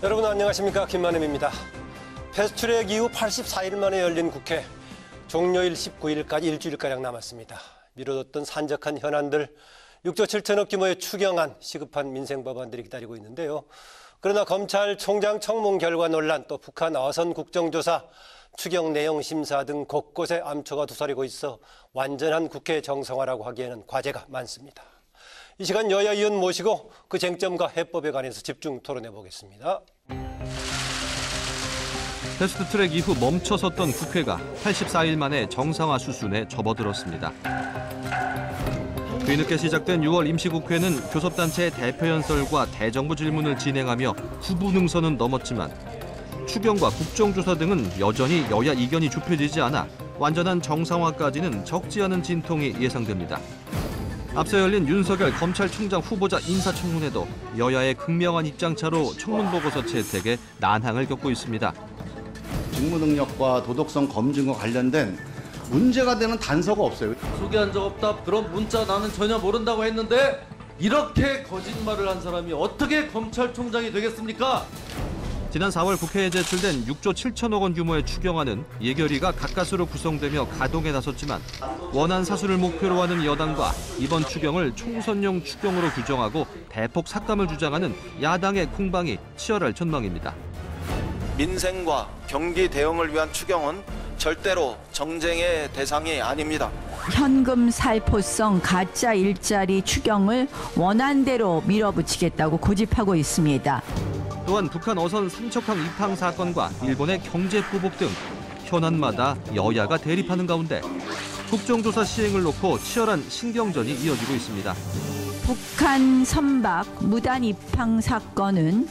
여러분 안녕하십니까, 김만음입니다. 패스트트랙 이후 84일 만에 열린 국회. 종료일 19일까지 일주일가량 남았습니다. 미뤄뒀던 산적한 현안들, 6조 7천억 규모의 추경안, 시급한 민생 법안들이 기다리고 있는데요. 그러나 검찰총장 청문 결과 논란, 또 북한 어선 국정조사, 추경 내용 심사 등 곳곳에 암초가 두사리고 있어 완전한 국회 정상화라고 하기에는 과제가 많습니다. 이 시간 여야 의원 모시고 그 쟁점과 해법에 관해서 집중 토론해 보겠습니다. 패스트트랙 이후 멈춰섰던 국회가 84일 만에 정상화 수순에 접어들었습니다. 뒤늦게 시작된 6월 임시국회는 교섭단체의 대표연설과 대정부 질문을 진행하며 후보 능선은 넘었지만 추경과 국정조사 등은 여전히 여야 이견이 좁혀지지 않아 완전한 정상화까지는 적지 않은 진통이 예상됩니다. 앞서 열린 윤석열 검찰총장 후보자 인사청문회도 여야의 극명한 입장차로 청문보고서 채택에 난항을 겪고 있습니다. 직무 능력과 도덕성 검증과 관련된 문제가 되는 단서가 없어요. 소개한 적 없다. 그런 문자 나는 전혀 모른다고 했는데 이렇게 거짓말을 한 사람이 어떻게 검찰총장이 되겠습니까? 지난 4월 국회에 제출된 6조 7천억 원 규모의 추경안은 예결위가 가까스로 구성되며 가동에 나섰지만 원안 사수를 목표로 하는 여당과 이번 추경을 총선용 추경으로 규정하고 대폭 삭감을 주장하는 야당의 공방이 치열할 전망입니다. 민생과 경기 대응을 위한 추경은 절대로 정쟁의 대상이 아닙니다. 현금 살포성 가짜 일자리 추경을 원안대로 밀어붙이겠다고 고집하고 있습니다. 또한 북한 어선 삼척항 입항 사건과 일본의 경제 보복 등 현안마다 여야가 대립하는 가운데 국정조사 시행을 놓고 치열한 신경전이 이어지고 있습니다. 북한 선박 무단 입항 사건은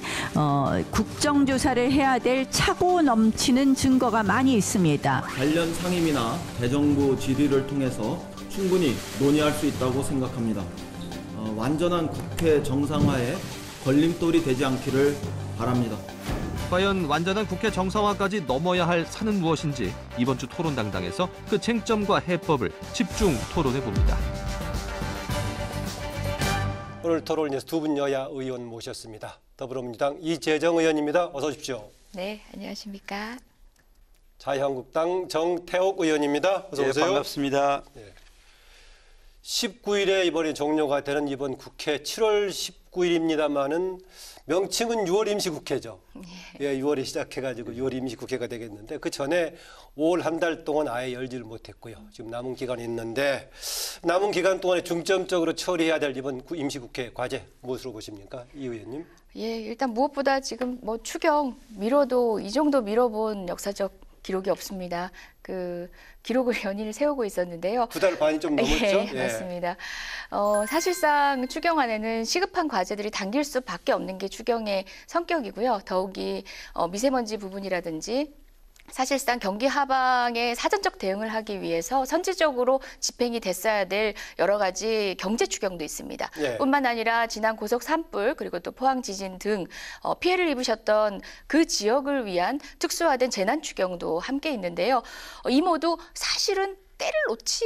국정조사를 해야 될 차고 넘치는 증거가 많이 있습니다. 관련 상임이나 대정부 질의를 통해서 충분히 논의할 수 있다고 생각합니다. 완전한 국회 정상화에 걸림돌이 되지 않기를 바랍니다. 과연 완전한 국회 정상화까지 넘어야 할 산은 무엇인지 이번 주 토론당당에서 그 쟁점과 해법을 집중 토론해 봅니다. 오늘 토론을 위해서 두 분 여야 의원 모셨습니다. 더불어민주당 이재정 의원입니다. 어서 오십시오. 네, 안녕하십니까. 자유한국당 정태욱 의원입니다. 어서 오세요. 반갑습니다. 네. 19일에 이번에 종료가 되는 이번 국회 7월 19일입니다만은 명칭은 6월 임시국회죠. 예, 6월에 시작해가지고 6월 임시국회가 되겠는데 그 전에 5월 한 달 동안 아예 열지를 못했고요. 지금 남은 기간이 있는데 남은 기간 동안에 중점적으로 처리해야 될 이번 임시국회 과제 무엇으로 보십니까? 이 의원님. 예, 일단 무엇보다 지금 뭐 추경 미뤄도 이 정도 미뤄본 역사적 기록이 없습니다. 그 기록을 연일 세우고 있었는데요. 2달 반이 좀 넘었죠? 네, 맞습니다. 사실상 추경안에는 시급한 과제들이 당길 수밖에 없는 게 추경의 성격이고요. 더욱이 미세먼지 부분이라든지 사실상 경기 하방에 사전적 대응을 하기 위해서 선제적으로 집행이 됐어야 될 여러 가지 경제 추경도 있습니다. 예. 뿐만 아니라 지난 고속 산불 그리고 또 포항 지진 등 피해를 입으셨던 그 지역을 위한 특수화된 재난 추경도 함께 있는데요. 이 모두 사실은 때를 놓지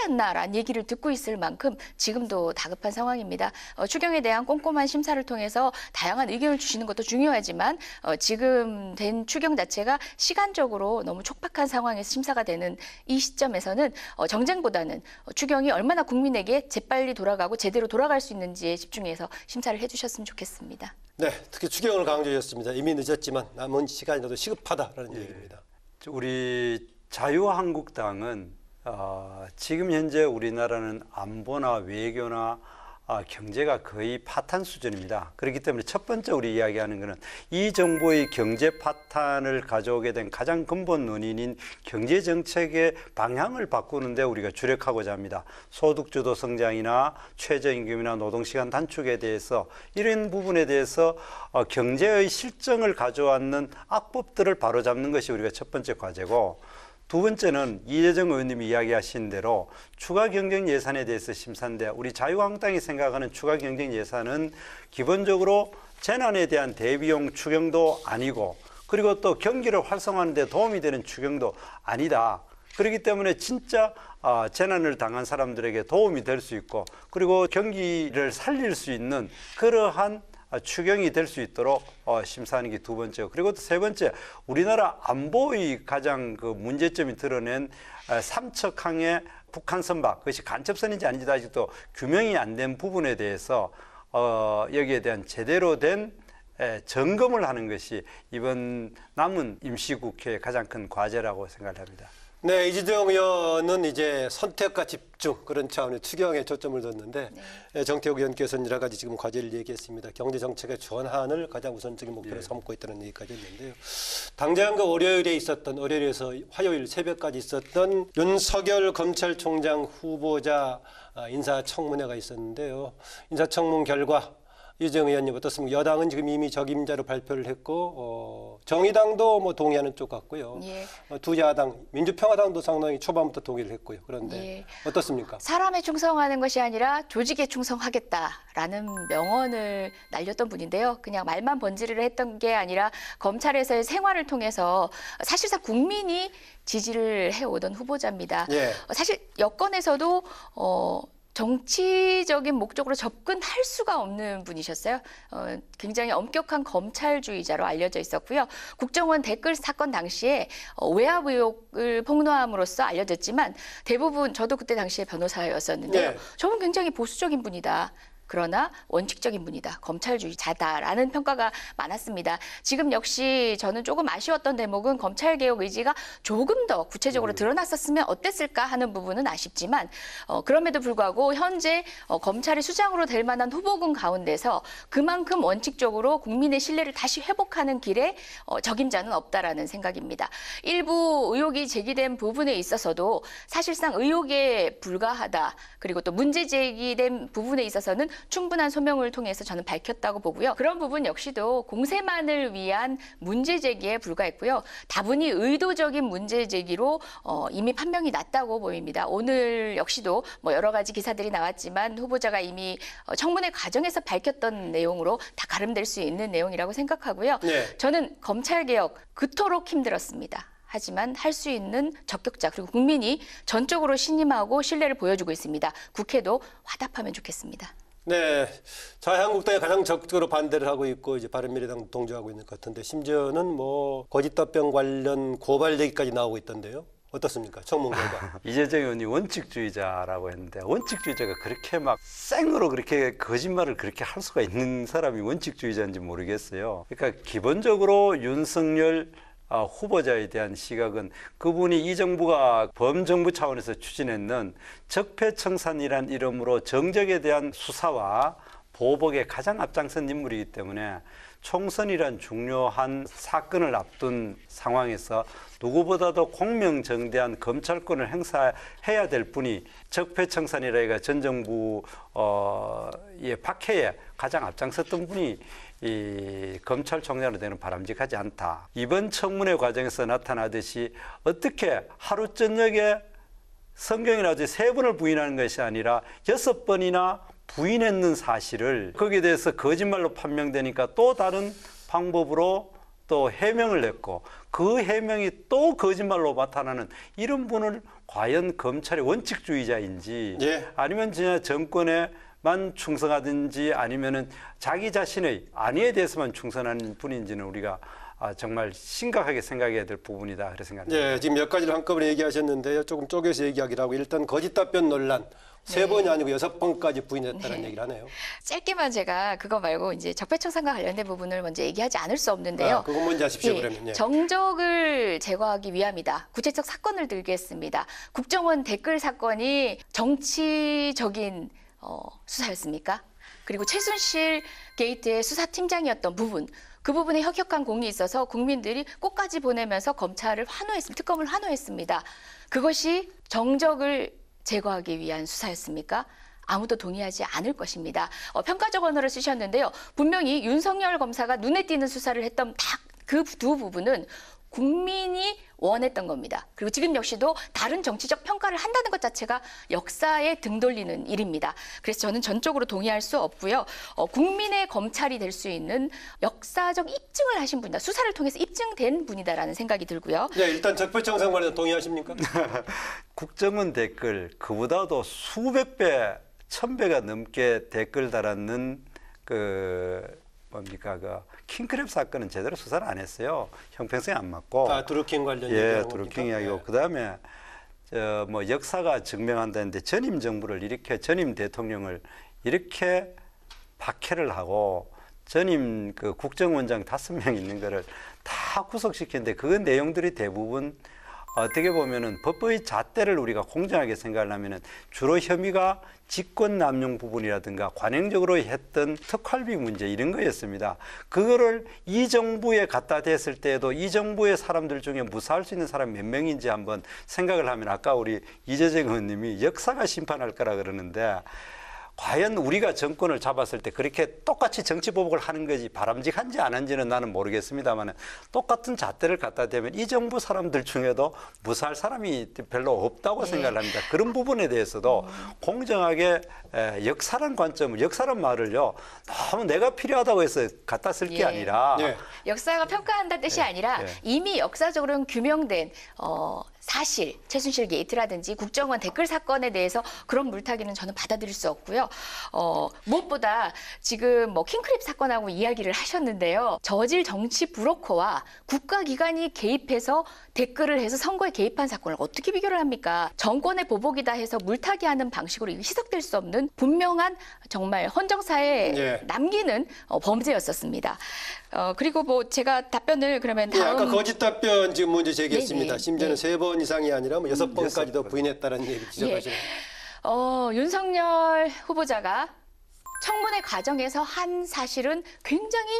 않나라는 얘기를 듣고 있을 만큼 지금도 다급한 상황입니다. 추경에 대한 꼼꼼한 심사를 통해서 다양한 의견을 주시는 것도 중요하지만 지금 된 추경 자체가 시간적으로 너무 촉박한 상황에서 심사가 되는 이 시점에서는 정쟁보다는 추경이 얼마나 국민에게 재빨리 돌아가고 제대로 돌아갈 수 있는지에 집중해서 심사를 해주셨으면 좋겠습니다. 네, 특히 추경을 강조했습니다. 이미 늦었지만 남은 시간이 너도 시급하다라는 얘기입니다. 우리 자유한국당은 지금 현재 우리나라는 안보나 외교나 경제가 거의 파탄 수준입니다. 그렇기 때문에 첫 번째 우리 이야기하는 것은 이 정부의 경제 파탄을 가져오게 된 가장 근본 원인인 경제 정책의 방향을 바꾸는 데 우리가 주력하고자 합니다. 소득주도 성장이나 최저임금이나 노동시간 단축에 대해서 이런 부분에 대해서 경제의 실정을 가져왔는 악법들을 바로잡는 것이 우리가 첫 번째 과제고, 두 번째는 이재정 의원님이 이야기하신 대로 추가 경정 예산에 대해서 심사인데, 우리 자유한국당이 생각하는 추가 경정 예산은 기본적으로 재난에 대한 대비용 추경도 아니고, 그리고 또 경기를 활성화하는 데 도움이 되는 추경도 아니다. 그렇기 때문에 진짜 재난을 당한 사람들에게 도움이 될 수 있고, 그리고 경기를 살릴 수 있는 그러한 추경이 될 수 있도록 심사하는 게 두 번째고, 그리고 또 세 번째, 우리나라 안보의 가장 그 문제점이 드러낸 삼척항의 북한 선박, 그것이 간첩선인지 아닌지도 아직도 규명이 안 된 부분에 대해서 여기에 대한 제대로 된 점검을 하는 것이 이번 남은 임시국회의 가장 큰 과제라고 생각을 합니다. 네, 이재정 의원은 이제 선택과 집중 그런 차원의 추경에 초점을 뒀는데 정태욱 의원께서는 여러 가지 지금 과제를 얘기했습니다. 경제 정책의 전환을 가장 우선적인 목표로 삼고 있다는 얘기까지 했는데요. 당장 그 월요일에서 화요일 새벽까지 있었던 윤석열 검찰총장 후보자 인사청문회가 있었는데요. 인사청문 결과 이재정 의원님 어떻습니까? 여당은 지금 이미 적임자로 발표를 했고 정의당도 뭐 동의하는 쪽 같고요. 예. 두 야당 민주평화당도 상당히 초반부터 동의를 했고요. 그런데 예. 어떻습니까? 사람에 충성하는 것이 아니라 조직에 충성하겠다라는 명언을 날렸던 분인데요. 그냥 말만 번지르르 했던 게 아니라 검찰에서의 생활을 통해서 사실상 국민이 지지를 해오던 후보자입니다. 예. 사실 여권에서도 정치적인 목적으로 접근할 수가 없는 분이셨어요. 굉장히 엄격한 검찰주의자로 알려져 있었고요. 국정원 댓글 사건 당시에 외압 의혹을 폭로함으로써 알려졌지만 대부분 저도 그때 당시에 변호사였었는데요. 네. 저는 굉장히 보수적인 분이다. 그러나 원칙적인 분이다. 검찰주의자다라는 평가가 많았습니다. 지금 역시 저는 조금 아쉬웠던 대목은 검찰개혁 의지가 조금 더 구체적으로 드러났었으면 어땠을까 하는 부분은 아쉽지만 그럼에도 불구하고 현재 검찰이 수장으로 될 만한 후보군 가운데서 그만큼 원칙적으로 국민의 신뢰를 다시 회복하는 길에 적임자는 없다라는 생각입니다. 일부 의혹이 제기된 부분에 있어서도 사실상 의혹에 불과하다. 그리고 또 문제 제기된 부분에 있어서는 충분한 소명을 통해서 저는 밝혔다고 보고요. 그런 부분 역시도 공세만을 위한 문제 제기에 불과했고요. 다분히 의도적인 문제 제기로 이미 판명이 났다고 보입니다. 오늘 역시도 뭐 여러 가지 기사들이 나왔지만 후보자가 이미 청문회 과정에서 밝혔던 내용으로 다 가름될 수 있는 내용이라고 생각하고요. 네. 저는 검찰개혁 그토록 힘들었습니다. 하지만 할 수 있는 적격자 그리고 국민이 전적으로 신임하고 신뢰를 보여주고 있습니다. 국회도 화답하면 좋겠습니다. 네, 자유한국당이 가장 적극적으로 반대를 하고 있고 이제 바른미래당도 동조하고 있는 것 같은데 심지어는 뭐 거짓답변 관련 고발 얘기까지 나오고 있던데요. 어떻습니까? 청문 결과. 이재정 의원이 원칙주의자라고 했는데 원칙주의자가 그렇게 막 생으로 그렇게 거짓말을 그렇게 할 수가 있는 사람이 원칙주의자인지 모르겠어요. 그러니까 기본적으로 윤석열 후보자에 대한 시각은 그분이 이 정부가 범정부 차원에서 추진했는 적폐청산이란 이름으로 정적에 대한 수사와 보복에 가장 앞장선 인물이기 때문에 총선이란 중요한 사건을 앞둔 상황에서 누구보다도 공명정대한 검찰권을 행사해야 될 분이 적폐청산이라가 전 정부의 박해에 가장 앞장섰던 분이 이 검찰총장으로 되는 바람직하지 않다. 이번 청문회 과정에서 나타나듯이 어떻게 하루 저녁에 성경이 나오지 3번을 부인하는 것이 아니라 6번이나 부인했는 사실을 거기에 대해서 거짓말로 판명되니까 또 다른 방법으로 또 해명을 냈고 그 해명이 또 거짓말로 나타나는 이런 분을 과연 검찰의 원칙주의자인지 아니면 진짜 정권에 만 충성하든지 아니면은 자기 자신의 안위에 대해서만 충성하는 분인지는 우리가 정말 심각하게 생각해야 될 부분이다 그렇게 생각합니다. 네, 지금 몇 가지를 한꺼번에 얘기하셨는데요. 조금 쪼개서 얘기하기로 하고 일단 거짓답변 논란 3번이 아니고 6번까지 부인했다는 얘기를 하네요. 짧게만 제가 그거 말고 이제 적폐청산과 관련된 부분을 먼저 얘기하지 않을 수 없는데요. 그건 먼저 하십시오. 그러면. 정적을 제거하기 위함이다. 구체적 사건을 들겠습니다. 국정원 댓글 사건이 정치적인 수사였습니까? 그리고 최순실 게이트의 수사팀장이었던 부분, 그 부분에 혁혁한 공이 있어서 국민들이 꽃까지 보내면서 검찰을 환호했습니다. 특검을 환호했습니다. 그것이 정적을 제거하기 위한 수사였습니까? 아무도 동의하지 않을 것입니다. 평가적 언어를 쓰셨는데요. 분명히 윤석열 검사가 눈에 띄는 수사를 했던 그 두 부분은 국민이 원했던 겁니다. 그리고 지금 역시도 다른 정치적 평가를 한다는 것 자체가 역사에 등 돌리는 일입니다. 그래서 저는 전적으로 동의할 수 없고요. 국민의 검찰이 될 수 있는 역사적 입증을 하신 분이다. 수사를 통해서 입증된 분이다라는 생각이 들고요. 네, 일단 적폐청산 관련 동의하십니까? 국정원 댓글 그보다도 수백 배, 1000배가 넘게 댓글 달았는 그 뭡니까 그 킹크랩 사건은 제대로 수사를 안 했어요. 형평성이 안 맞고. 아, 드루킹 관련 예, 얘기하는 드루킹 겁니까? 이야기고 네. 그다음에 뭐 역사가 증명한다는데 전임 정부를 이렇게 전임 대통령을 이렇게 박해를 하고 전임 그 국정원장 5명 있는 거를 다 구속시켰는데 그 내용들이 대부분 어떻게 보면은 법의 잣대를 우리가 공정하게 생각을 하면은 주로 혐의가 직권 남용 부분이라든가 관행적으로 했던 특활비 문제 이런 거였습니다. 그거를 이 정부에 갖다 댔을 때에도 이 정부의 사람들 중에 무사할 수 있는 사람이 몇 명인지 한번 생각을 하면 아까 우리 이재정 의원님이 역사가 심판할 거라 그러는데 과연 우리가 정권을 잡았을 때 그렇게 똑같이 정치보복을 하는 것이 바람직한지 안 한지는 나는 모르겠습니다만 똑같은 잣대를 갖다 대면 이 정부 사람들 중에도 무사할 사람이 별로 없다고 생각을 합니다. 그런 부분에 대해서도 공정하게 역사란 관점을 역사란 말을요 너무 내가 필요하다고 해서 갖다 쓸 게 아니라 역사가 평가한다는 뜻이 아니라 이미 역사적으로는 규명된 사실, 최순실 게이트라든지 국정원 댓글 사건에 대해서 그런 물타기는 저는 받아들일 수 없고요. 무엇보다 지금 뭐 킹크랩 사건하고 이야기를 하셨는데요. 저질 정치 브로커와 국가기관이 개입해서 댓글을 해서 선거에 개입한 사건을 어떻게 비교를 합니까? 정권의 보복이다 해서 물타기하는 방식으로 희석될 수 없는 분명한 정말 헌정사에 남기는 범죄였었습니다. 그리고 뭐 제가 답변을 그러면 다음 아까 거짓 답변 지금 문제 제기했습니다. 네네. 심지어는 3번 이상이 아니라 뭐 6번까지도 부인했다는 얘기 지적하시네요. 윤석열 후보자가 청문회 과정에서 한 사실은 굉장히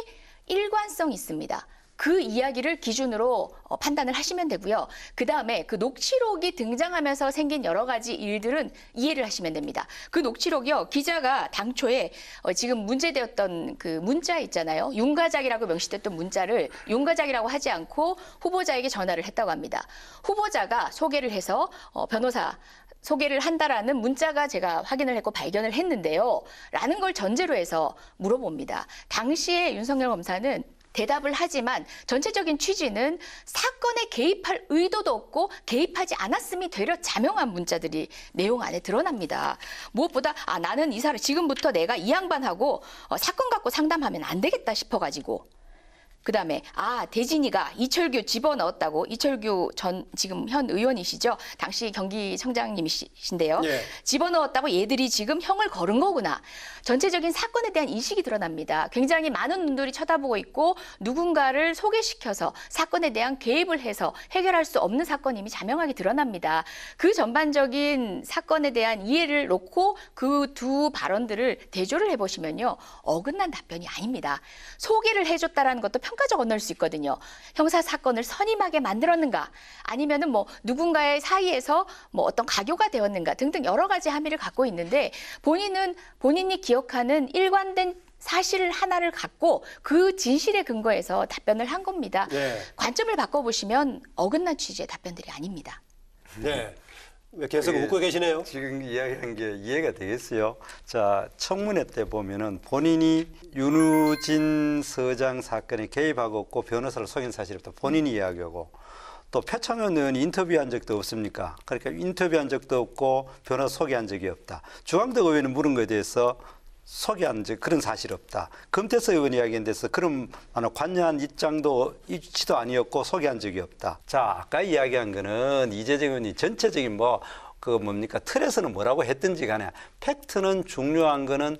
일관성 있습니다. 그 이야기를 기준으로 판단을 하시면 되고요. 그다음에 그 녹취록이 등장하면서 생긴 여러 가지 일들은 이해를 하시면 됩니다. 그 녹취록이요. 기자가 당초에 지금 문제되었던 그 문자 있잖아요. 윤가작이라고 명시됐던 문자를 윤가작이라고 하지 않고 후보자에게 전화를 했다고 합니다. 후보자가 소개를 해서 변호사 소개를 한다라는 문자가 제가 확인을 했고 발견을 했는데요. 라는 걸 전제로 해서 물어봅니다. 당시에 윤석열 검사는 대답을 하지만 전체적인 취지는 사건에 개입할 의도도 없고 개입하지 않았음이 되려 자명한 문자들이 내용 안에 드러납니다. 무엇보다 나는 이 사람 지금부터 내가 이 양반하고 사건 갖고 상담하면 안 되겠다 싶어가지고 그다음에 대진이가 이철규 집어넣었다고 이철규 전 지금 현 의원이시죠. 당시 경기청장님이신데요. 집어넣었다고 얘들이 지금 형을 거른 거구나. 전체적인 사건에 대한 인식이 드러납니다. 굉장히 많은 눈들이 쳐다보고 있고 누군가를 소개시켜서 사건에 대한 개입을 해서 해결할 수 없는 사건임이 자명하게 드러납니다. 그 전반적인 사건에 대한 이해를 놓고 그 두 발언들을 대조를 해보시면요. 어긋난 답변이 아닙니다. 소개를 해줬다라는 것도 평가적 언어일 수 있거든요. 형사 사건을 선임하게 만들었는가 아니면은 뭐 누군가의 사이에서 뭐 어떤 가교가 되었는가 등등 여러 가지 함의를 갖고 있는데 본인이 기억하는 일관된 사실 하나를 갖고 그 진실에 근거해서 답변을 한 겁니다. 관점을 바꿔보시면 어긋난 취지의 답변들이 아닙니다. 네. 왜 계속 웃고 계시네요? 지금 이야기한 게 이해가 되겠어요. 자, 청문회 때 보면은 본인이 윤우진 서장 사건에 개입하고 없고 변호사를 속인 사실이 없다. 본인이 이야기하고 또 표창원 의원이 인터뷰한 적도 없습니까? 그러니까 인터뷰한 적도 없고 변호사 소개한 적이 없다. 주광덕 의원이 물은 것에 대해서 소개한 적 그런 사실 없다. 금태섭 의원 이야기한 데서 그런 관여한 입지도 아니었고 소개한 적이 없다. 자, 아까 이야기한 거는 이재정 의원이 전체적인 틀에서는 뭐라고 했든지 간에 팩트는 중요한 거는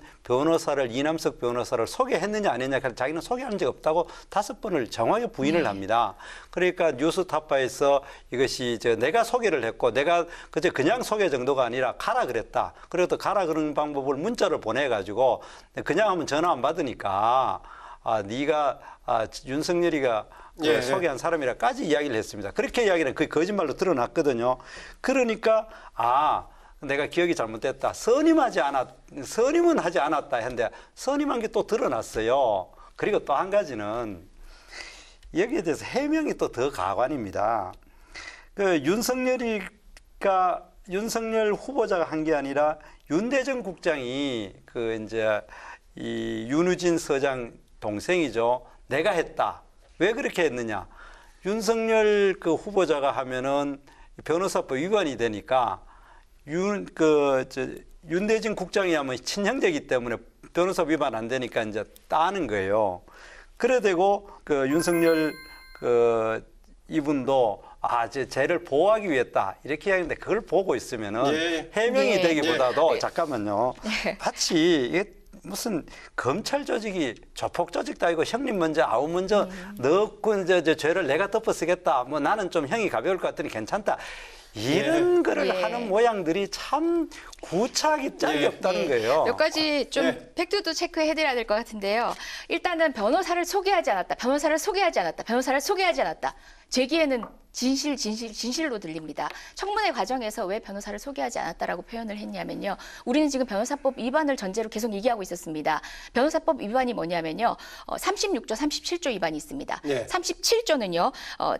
이남석 변호사를 소개했느냐 안 했느냐. 자기는 소개한 적 없다고 5번을 정확하게 부인을 합니다. 그러니까 뉴스타파에서 이것이 내가 소개를 했고 내가 그냥 소개 정도가 아니라 가라 그랬다. 그리고 또 가라 그런 방법을 문자를 보내가지고 그냥 하면 전화 안 받으니까 네가 윤석열이가 소개한 사람이라까지 이야기를 했습니다. 그렇게 이야기는 그게 거짓말로 드러났거든요. 그러니까 내가 기억이 잘못됐다. 선임은 하지 않았다 했는데 선임한 게 또 드러났어요. 그리고 또 한 가지는 여기에 대해서 해명이 또 더 가관입니다. 윤석열 후보자가 한 게 아니라 윤대정 국장이 이 윤우진 서장 동생이죠. 내가 했다. 왜 그렇게 했느냐? 윤석열 후보자가 하면은 변호사법 위반이 되니까 윤대진 국장이 하면 친형제이기 때문에 변호사 위반 안 되니까 이제 따는 거예요. 그래 되고 그 윤석열 이분도 제 쟤를 보호하기 위했다 이렇게 이야기했는데 그걸 보고 있으면은 예. 해명이 네. 되기보다도 네. 잠깐만요. 마치 이게 무슨 검찰 조직이 조폭 조직도 아니고 형님 먼저 아우 먼저 넣고 이제 죄를 내가 덮어쓰겠다. 뭐 나는 좀 형이 가벼울 것 같으니 괜찮다. 이런 거를 예. 하는 모양들이 참 구차하기 짝이 없다는 거예요. 몇 가지 좀 팩트도 체크해드려야 될 것 같은데요. 일단은 변호사를 소개하지 않았다. 변호사를 소개하지 않았다. 변호사를 소개하지 않았다. 제기에는 진실로 들립니다. 청문회 과정에서 왜 변호사를 소개하지 않았다라고 표현을 했냐면요. 우리는 지금 변호사법 위반을 전제로 계속 얘기하고 있었습니다. 변호사법 위반이 뭐냐면요. 36조, 37조 위반이 있습니다. 37조는요.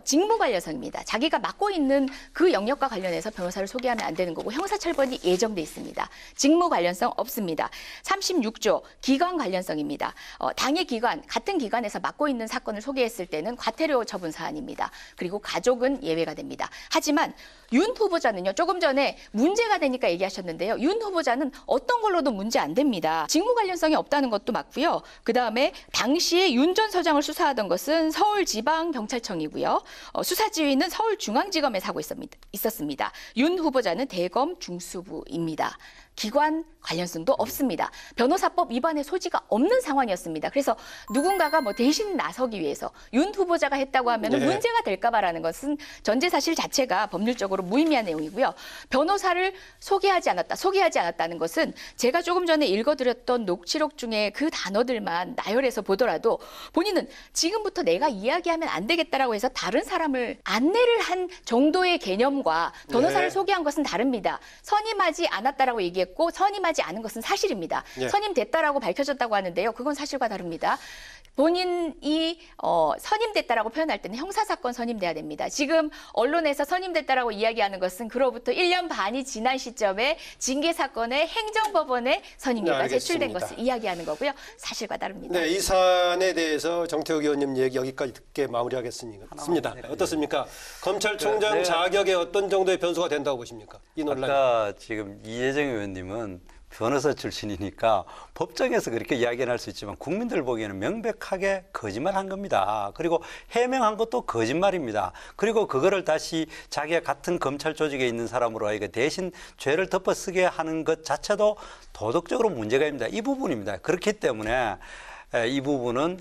직무관련성입니다. 자기가 맡고 있는 그 영역과 관련해서 변호사를 소개하면 안 되는 거고 형사처벌이 예정돼 있습니다. 직무 관련성 없습니다. 36조 기관 관련성입니다. 당의 기관, 같은 기관에서 맡고 있는 사건을 소개했을 때는 과태료 처분 사안입니다. 그리고 가족은 예외가 됩니다. 하지만 윤 후보자는요. 조금 전에 문제가 되니까 얘기하셨는데요. 윤 후보자는 어떤 걸로도 문제 안 됩니다. 직무 관련성이 없다는 것도 맞고요. 그다음에 당시에 윤 전 서장을 수사하던 것은 서울지방경찰청이고요. 수사지휘는 서울중앙지검에 하고 있었습니다. 윤 후보자는 대검 중수부입니다. 기관 관련성도 없습니다. 변호사법 위반의 소지가 없는 상황이었습니다. 그래서 누군가가 뭐 대신 나서기 위해서 윤 후보자가 했다고 하면 문제가 될까봐라는 것은 전제 사실 자체가 법률적으로 무의미한 내용이고요. 변호사를 소개하지 않았다는 것은 제가 조금 전에 읽어드렸던 녹취록 중에 그 단어들만 나열해서 보더라도 본인은 지금부터 내가 이야기하면 안 되겠다라고 해서 다른 사람을 안내를 한 정도의 개념과 변호사를 소개한 것은 다릅니다. 선임하지 않았다라고 얘기했고 선임하지 않은 것은 사실입니다. 선임됐다라고 밝혀졌다고 하는데요. 그건 사실과 다릅니다. 본인이 선임됐다라고 표현할 때는 형사사건 선임돼야 됩니다. 지금 언론에서 선임됐다라고 이야기하는 것은 그로부터 1년 반이 지난 시점에 징계사건의 행정법원에 선임위가 제출된 것을 이야기하는 거고요. 사실과 다릅니다. 네, 이 사안에 대해서 정태욱 의원님 얘기 여기까지 듣게 마무리하겠습니다. 어떻습니까? 검찰총장 자격에 어떤 정도의 변수가 된다고 보십니까? 이 논란. 아까 지금 이혜정 의원님은 변호사 출신이니까 법정에서 그렇게 이야기는 할 수 있지만 국민들 보기에는 명백하게 거짓말한 겁니다. 그리고 해명한 것도 거짓말입니다. 그리고 그거를 다시 자기가 같은 검찰 조직에 있는 사람으로 하여금 대신 죄를 덮어쓰게 하는 것 자체도 도덕적으로 문제가 있습니다. 이 부분입니다. 그렇기 때문에 이 부분은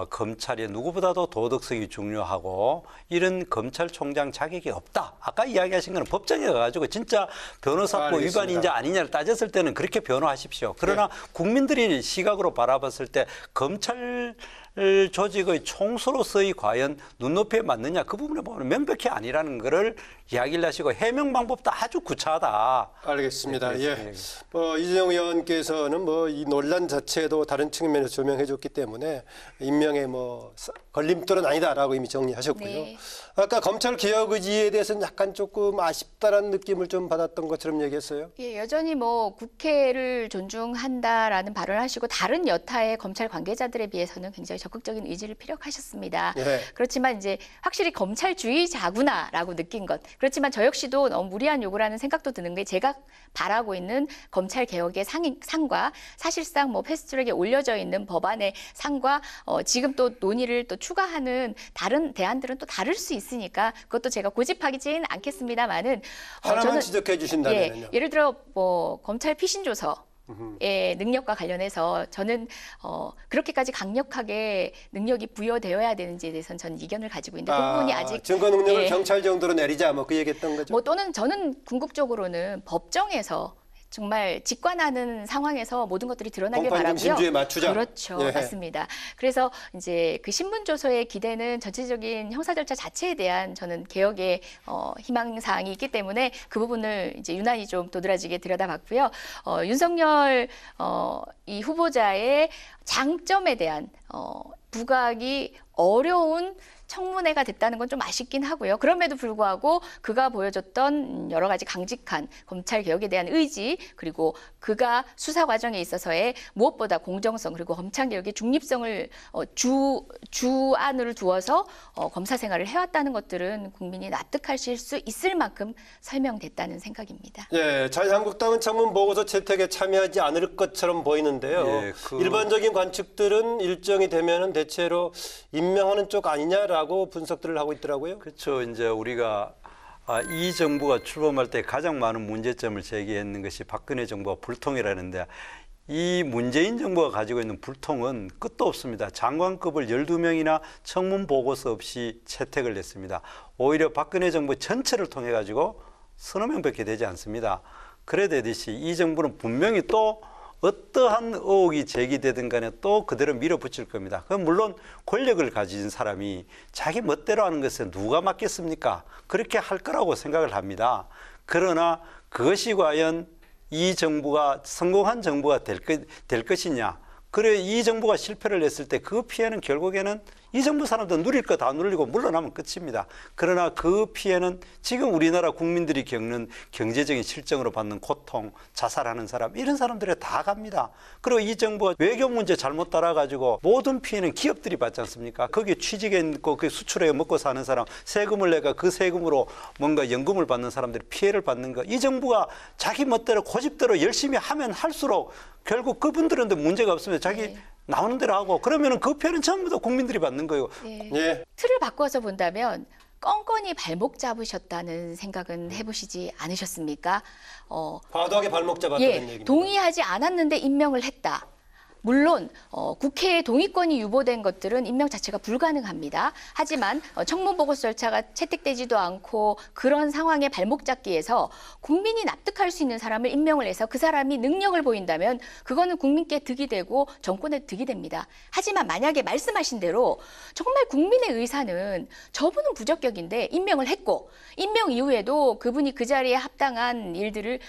검찰이 누구보다도 도덕성이 중요하고 이런 검찰총장 자격이 없다. 아까 이야기하신 거는 법정에 가가지고 진짜 변호사법 위반인지 아니냐를 따졌을 때는 그렇게 변호하십시오. 그러나 국민들이 시각으로 바라봤을 때 검찰 조직의 총수로서의 과연 눈높이에 맞느냐 그 부분에 보면 명백히 아니라는 거를 이야기를 하시고 해명 방법도 아주 구차하다. 알겠습니다. 이재정 의원께서는 이 논란 자체도 다른 측면에서 조명해줬기 때문에 임명의 걸림돌은 아니다라고 이미 정리하셨고요. 아까 검찰 개혁 의지에 대해서는 약간 조금 아쉽다라는 느낌을 좀 받았던 것처럼 얘기했어요. 여전히 국회를 존중한다라는 발언을 하시고 다른 여타의 검찰 관계자들에 비해서는 굉장히 적극적인 의지를 피력하셨습니다. 그렇지만 이제 확실히 검찰주의자구나라고 느낀 것. 그렇지만 저 역시도 너무 무리한 요구라는 생각도 드는 게 제가 바라고 있는 검찰 개혁의 상과 사실상 패스트트랙에 올려져 있는 법안의 상과 지금 또 논의를 또 추가하는 다른 대안들은 또 다를 수 있으니까 그것도 제가 고집하지는 않겠습니다만은 하나만 지적해 주신다면요. 예를 들어 검찰 피신 조서 의 능력과 관련해서 저는 그렇게까지 강력하게 능력이 부여되어야 되는지에 대해서는 저는 이견을 가지고 있는데 그 부분이 아직 증거 능력을 경찰 정도로 내리자 그 얘기했던 거죠. 또는 저는 궁극적으로는 법정에서 정말 직관하는 상황에서 모든 것들이 드러나길 바라고요. 심주에 맞추자. 그렇죠, 맞습니다. 그래서 이제 그 신문 조서의 기대는 전체적인 형사 절차 자체에 대한 저는 개혁의 희망 사항이 있기 때문에 그 부분을 이제 유난히 좀 도드라지게 들여다봤고요. 윤석열 이 후보자의 장점에 대한 부각이 어려운 청문회가 됐다는 건 좀 아쉽긴 하고요. 그럼에도 불구하고 그가 보여줬던 여러 가지 강직한 검찰 개혁에 대한 의지, 그리고 그가 수사 과정에 있어서의 무엇보다 공정성, 그리고 검찰 개혁의 중립성을 주안으로 두어서 검사 생활을 해왔다는 것들은 국민이 납득하실 수 있을 만큼 설명됐다는 생각입니다. 예, 자유한국당은 청문 보고서 채택에 참여하지 않을 것처럼 보이는데요. 예, 일반적인 관측들은 일정이 되면은 대체로 임명하는 쪽 아니냐라고 분석들을 하고 있더라고요. 그렇죠. 이제 우리가 이 정부가 출범할 때 가장 많은 문제점을 제기했는 것이 박근혜 정부와 불통이라는데, 이 문재인 정부가 가지고 있는 불통은 끝도 없습니다. 장관급을 12명이나 청문 보고서 없이 채택을 했습니다. 오히려 박근혜 정부 전체를 통해 가지고 서너 명밖에 되지 않습니다. 그래 되듯이 이 정부는 분명히 또 어떠한 의혹이 제기되든 간에 또 그대로 밀어붙일 겁니다. 그럼 물론 권력을 가진 사람이 자기 멋대로 하는 것에 누가 맞겠습니까? 그렇게 할 거라고 생각을 합니다. 그러나 그것이 과연 이 정부가 성공한 정부가 될 것이냐? 그래, 이 정부가 실패를 했을 때 그 피해는 결국에는 이 정부 사람들 누릴 거 다 누리고 물러나면 끝입니다. 그러나 그 피해는 지금 우리나라 국민들이 겪는 경제적인 실정으로 받는 고통, 자살하는 사람, 이런 사람들에 다 갑니다. 그리고 이 정부가 외교 문제 잘못 따라가지고 모든 피해는 기업들이 받지 않습니까? 거기에 취직해 있고 그 수출해 먹고 사는 사람, 세금을 내가 그 세금으로 뭔가 연금을 받는 사람들이 피해를 받는 거, 이 정부가 자기 멋대로 고집대로 열심히 하면 할수록 결국 그분들은 문제가 없으면 자기 나오는 대로 하고, 그러면은 그 피해는 전부 다 국민들이 받는 거예요. 예. 틀을 바꿔서 본다면 껌껌이 발목 잡으셨다는 생각은 해보시지 않으셨습니까? 과도하게 발목 잡았다는 얘기입니다. 동의하지 않았는데 임명을 했다. 물론 국회의 동의권이 유보된 것들은 임명 자체가 불가능합니다. 하지만 청문보고서 절차가 채택되지도 않고 그런 상황에 발목 잡기에서 국민이 납득할 수 있는 사람을 임명을 해서 그 사람이 능력을 보인다면 그거는 국민께 득이 되고 정권에 득이 됩니다. 하지만 만약에 말씀하신 대로 정말 국민의 의사는 저분은 부적격인데 임명을 했고, 임명 이후에도 그분이 그 자리에 합당한 일들을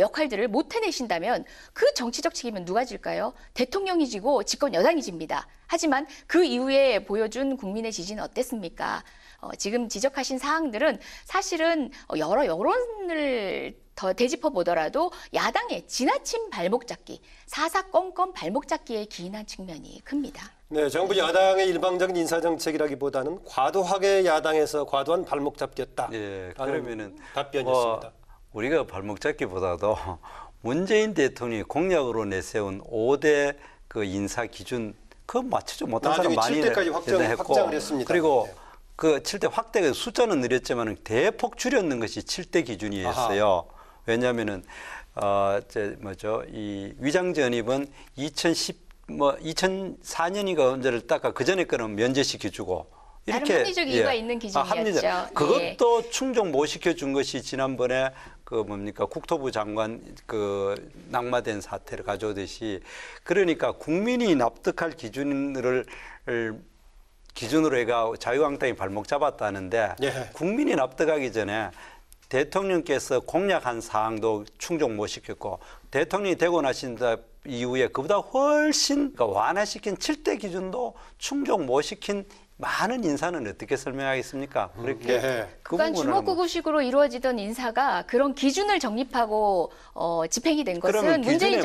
역할들을 못 해내신다면 그 정치적 책임은 누가 질까요? 대통령이 지고 집권 여당이 집니다. 하지만 그 이후에 보여준 국민의 지지는 어땠습니까? 지금 지적하신 사항들은 사실은 여러 여론을 더 되짚어 보더라도 야당의 지나친 발목 잡기, 사사건건 발목 잡기에 기인한 측면이 큽니다. 네, 정부 야당의 일방적인 인사정책이라기보다는 과도하게 야당에서 과도한 발목 잡기였다. 예, 그러면은 답변이었습니다. 우리가 발목 잡기보다도 문재인 대통령이 공약으로 내세운 5대 그 인사 기준 그거 맞추지 못한 사람 많이 확장을 했습니다. 그리고 그 7대 확대가 숫자는 늘렸지만 대폭 줄였는 것이 7대 기준이었어요. 왜냐하면은 이 위장 전입은 2004년인가 언제를 닦아 그 전에 거는 면제시켜주고 이렇게 합리적 이유가 있는 기준이었죠. 그것도 충족 못 시켜준 것이 지난번에 국토부 장관 낙마된 사태를 가져오듯이, 그러니까 국민이 납득할 기준으로 해가 자유한국당이 발목 잡았다는데, 국민이 납득하기 전에 대통령께서 공약한 사항도 충족 못 시켰고, 대통령이 되고 나신 이후에 그보다 훨씬 완화시킨 7대 기준도 충족 못 시킨 많은 인사는 어떻게 설명하겠습니까? 그렇게 그간 주먹구구식으로 이루어지던 인사가 그런 기준을 정립하고 집행이 된 것은 문재인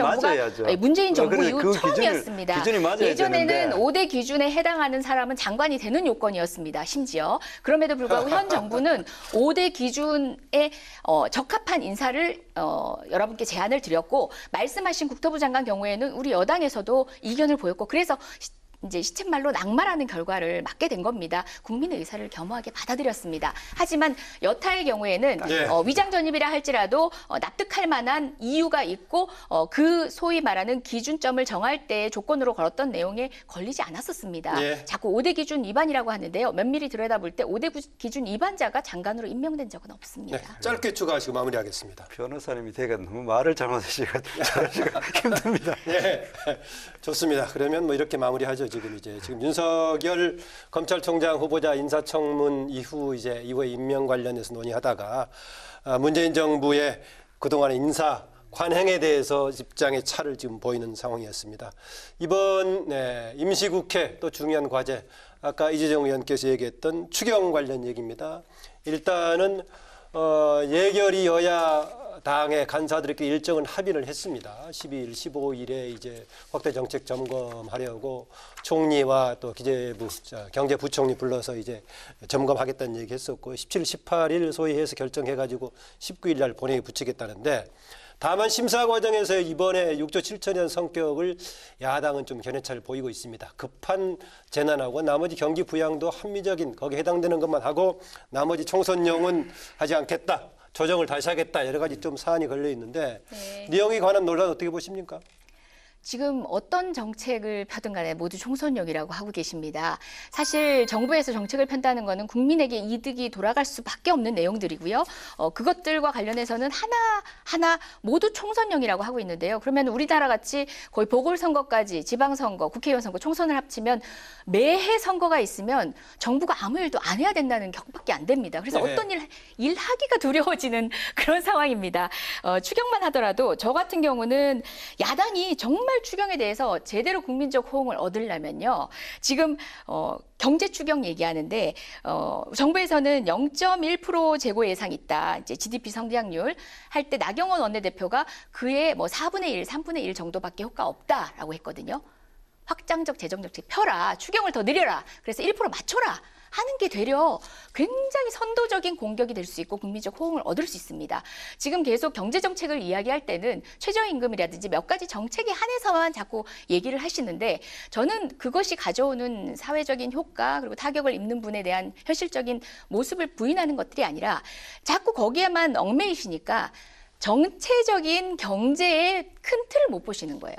정부 이후 처음이었습니다. 예전에는 5대 기준에 해당하는 사람은 장관이 되는 요건이었습니다. 심지어. 그럼에도 불구하고 현 정부는 5대 기준에 적합한 인사를 여러분께 제안을 드렸고, 말씀하신 국토부 장관 경우에는 우리 여당에서도 이견을 보였고, 그래서 이제 시쳇말로 낙마라는 결과를 맞게 된 겁니다. 국민의 의사를 겸허하게 받아들였습니다. 하지만 여타의 경우에는 위장 전입이라 할지라도 납득할 만한 이유가 있고 그 소위 말하는 기준점을 정할 때 조건으로 걸었던 내용에 걸리지 않았었습니다. 자꾸 5대 기준 위반이라고 하는데요. 면밀히 들여다볼 때 5대 기준 위반자가 장관으로 임명된 적은 없습니다. 짧게 추가하시고 마무리하겠습니다. 변호사님이 되게 너무 말을 잘못하시니까 잘하시기가 힘듭니다. 좋습니다. 그러면 뭐 이렇게 마무리하죠. 지금 윤석열 검찰총장 후보자 인사청문 이후에 임명 관련해서 논의하다가 문재인 정부의 그동안의 인사 관행에 대해서 입장의 차를 지금 보이는 상황이었습니다. 이번 임시국회 또 중요한 과제, 아까 이재정 의원께서 얘기했던 추경 관련 얘기입니다. 일단은 예결위 여야당의 간사들끼리 일정은 합의를 했습니다. 12일, 15일에 이제 확대 정책 점검하려고 총리와 또 기재부, 경제부총리 불러서 이제 점검하겠다는 얘기 했었고 17, 18일 소위해서 결정해가지고 19일 날 본회의 붙이겠다는데 다만 심사 과정에서 이번에 6조 7천억 성격을 야당은 좀 견해차를 보이고 있습니다. 급한 재난하고 나머지 경기 부양도 합리적인 거기에 해당되는 것만 하고 나머지 총선용은 하지 않겠다. 조정을 다시 하겠다. 여러 가지 좀 사안이 걸려 있는데 내용에 관한 논란 어떻게 보십니까? 지금 어떤 정책을 펴든 간에 모두 총선용이라고 하고 계십니다. 사실 정부에서 정책을 편다는 거는 국민에게 이득이 돌아갈 수밖에 없는 내용들이고요. 그것들과 관련해서는 하나하나 모두 총선용이라고 하고 있는데요. 그러면 우리나라 같이 거의 보궐선거까지 지방선거, 국회의원 선거, 총선을 합치면 매해 선거가 있으면 정부가 아무 일도 안 해야 된다는 격밖에 안 됩니다. 그래서 어떤 일 하기가 두려워지는 그런 상황입니다. 추경만 하더라도 저 같은 경우는 야당이 정말 추경에 대해서 제대로 국민적 호응을 얻으려면요. 지금 경제 추경 얘기하는데 정부에서는 0.1% 재고 예상이 있다. 이제 GDP 성장률 할 때 나경원 원내대표가 그의 뭐 4분의 1, 3분의 1 정도밖에 효과 없다라고 했거든요. 확장적 재정 정책 펴라. 추경을 더 늘려라. 그래서 1% 맞춰라. 하는 게 되려 굉장히 선도적인 공격이 될 수 있고 국민적 호응을 얻을 수 있습니다. 지금 계속 경제정책을 이야기할 때는 최저임금이라든지 몇 가지 정책에 한해서만 자꾸 얘기를 하시는데 저는 그것이 가져오는 사회적인 효과 그리고 타격을 입는 분에 대한 현실적인 모습을 부인하는 것들이 아니라 자꾸 거기에만 얽매이시니까 정체적인 경제의 큰 틀을 못 보시는 거예요.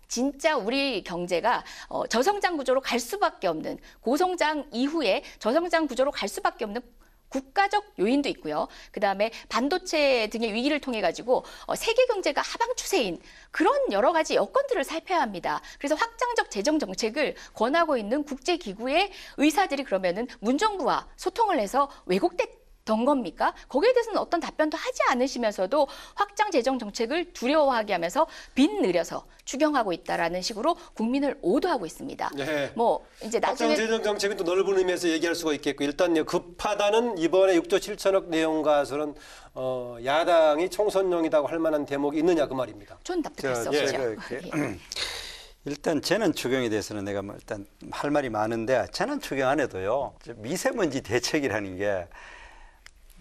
진짜 우리 경제가 저성장 구조로 갈 수밖에 없는 고성장 이후에 저성장 구조로 갈 수밖에 없는 국가적 요인도 있고요. 그다음에 반도체 등의 위기를 통해 가지고 세계 경제가 하방 추세인 그런 여러 가지 여건들을 살펴야 합니다. 그래서 확장적 재정 정책을 권하고 있는 국제 기구의 의사들이 그러면은 문정부와 소통을 해서 왜곡됐던 겁니까? 거기에 대해서는 어떤 답변도 하지 않으시면서도 확장 재정 정책을 두려워하게 하면서 빚 늘려서 추경하고 있다라는 식으로 국민을 오도하고 있습니다. 네. 뭐 이제 나중에 확장 재정 정책은 또 넓은 의미에서 얘기할 수가 있겠고 일단 급하다는 이번에 6조 7천억 내용과서는 야당이 총선용이라고 할 만한 대목이 있느냐 그 말입니다. 전 납득할 수 없죠. 일단 재난 추경에 대해서는 내가 일단 할 말이 많은데 재난 추경 안에도요 미세먼지 대책이라는 게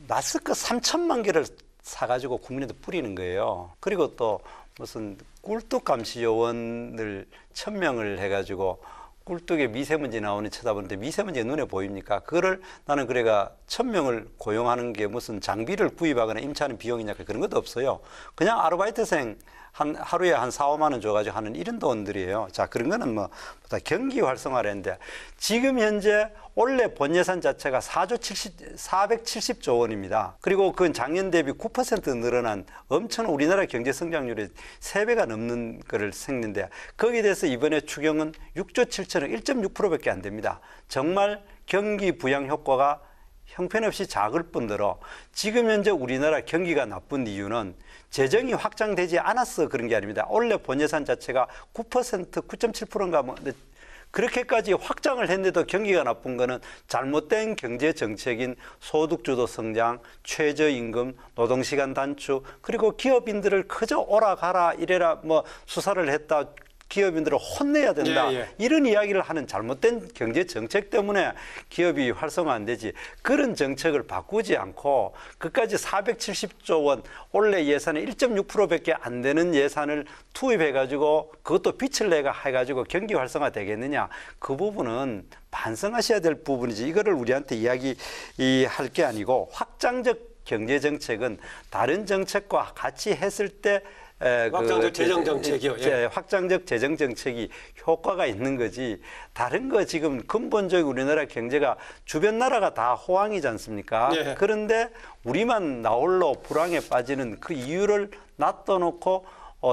마스크 3천만 개를 사가지고 국민한테 뿌리는 거예요. 그리고 또 무슨 꿀뚝 감시 요원을 1000명을 해가지고 꿀뚝에 미세먼지 나오는 쳐다보는데 미세먼지가 눈에 보입니까? 그거를 나는 그래가 1000명을 고용하는 게 무슨 장비를 구입하거나 임차하는 비용이냐 그런 것도 없어요. 그냥 아르바이트생 하루에 한 4, 5만 원 줘가지고 하는 이런 돈들이에요. 자, 그런 거는 뭐 다 경기 활성화를 했는데 지금 현재 올해 본 예산 자체가 470조 원입니다. 그리고 그건 작년 대비 9% 늘어난 엄청 우리나라 경제 성장률의 3배가 넘는 거를 생긴데 거기에 대해서 이번에 추경은 6조 7천억 1.6%밖에 안 됩니다. 정말 경기 부양 효과가 형편없이 작을 뿐더러 지금 현재 우리나라 경기가 나쁜 이유는 재정이 확장되지 않아서 그런 게 아닙니다. 올해 본 예산 자체가 9%, 9.7%인가 뭐 그렇게까지 확장을 했는데도 경기가 나쁜 거는 잘못된 경제 정책인 소득주도 성장, 최저임금, 노동시간 단축, 그리고 기업인들을 그저 오라 가라 이래라 뭐 수사를 했다. 기업인들을 혼내야 된다. 이런 이야기를 하는 잘못된 경제 정책 때문에 기업이 활성화 안 되지. 그런 정책을 바꾸지 않고 그까지 470조 원 올해 예산의 1.6%밖에 안 되는 예산을 투입해가지고 그것도 빛을 내가 해가지고 경기 활성화 되겠느냐. 그 부분은 반성하셔야 될 부분이지. 이거를 우리한테 이야기할 게 아니고 확장적 경제 정책은 다른 정책과 같이 했을 때 확장적 재정 정책이요. 확장적 재정 정책이 효과가 있는 거지. 다른 거 지금 근본적인 우리나라 경제가 주변 나라가 다 호황이지 않습니까? 그런데 우리만 나홀로 불황에 빠지는 그 이유를 놔둬놓고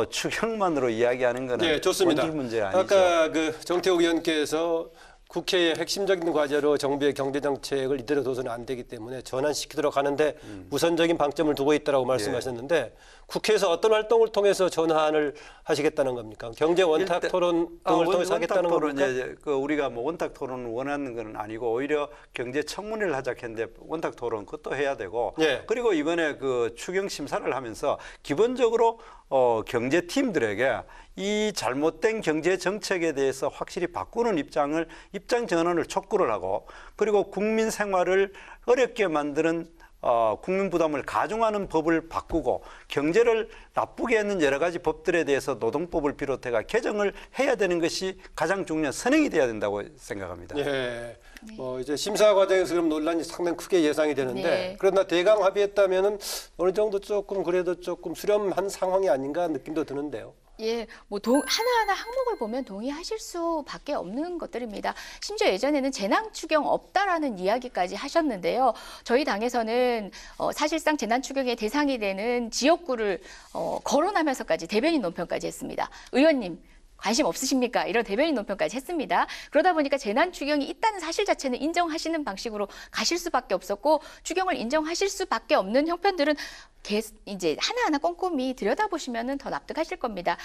추경만으로 이야기하는 거는 좋습니다. 본질 문제 아니죠. 아까 그 정태욱 의원께서 국회의 핵심적인 과제로 정부의 경제정책을 이대로 둬서는 안 되기 때문에 전환시키도록 하는데 우선적인 방점을 두고 있다고 말씀하셨는데 국회에서 어떤 활동을 통해서 전환을 하시겠다는 겁니까? 경제 원탁 토론 등을 통해서 하겠다는 겁니까? 이제 우리가 뭐 원탁 토론을 원하는 건 아니고 오히려 경제 청문회를 하자 했는데 원탁 토론 그것도 해야 되고 예. 그리고 이번에 그 추경 심사를 하면서 기본적으로 경제팀들에게 이 잘못된 경제 정책에 대해서 확실히 바꾸는 입장 전환을 촉구를 하고 그리고 국민 생활을 어렵게 만드는 국민 부담을 가중하는 법을 바꾸고 경제를 나쁘게 하는 여러 가지 법들에 대해서 노동법을 비롯해가 개정을 해야 되는 것이 가장 중요한 선행이 돼야 된다고 생각합니다. 예. 이제 심사 과정에서 그럼 논란이 상당히 크게 예상이 되는데 네. 그러나 대강 합의했다면은 어느 정도 조금 그래도 조금 수렴한 상황이 아닌가 느낌도 드는데요. 예, 뭐 하나하나 항목을 보면 동의하실 수밖에 없는 것들입니다. 심지어 예전에는 재난 추경 없다라는 이야기까지 하셨는데요. 저희 당에서는 사실상 재난 추경의 대상이 되는 지역구를 거론하면서까지 대변인 논평까지 했습니다. 의원님 관심 없으십니까? 이런 대변인 논평까지 했습니다. 그러다 보니까 재난 추경이 있다는 사실 자체는 인정하시는 방식으로 가실 수밖에 없었고 추경을 인정하실 수밖에 없는 형편들은 이제 하나하나 꼼꼼히 들여다보시면 더 납득하실 겁니다.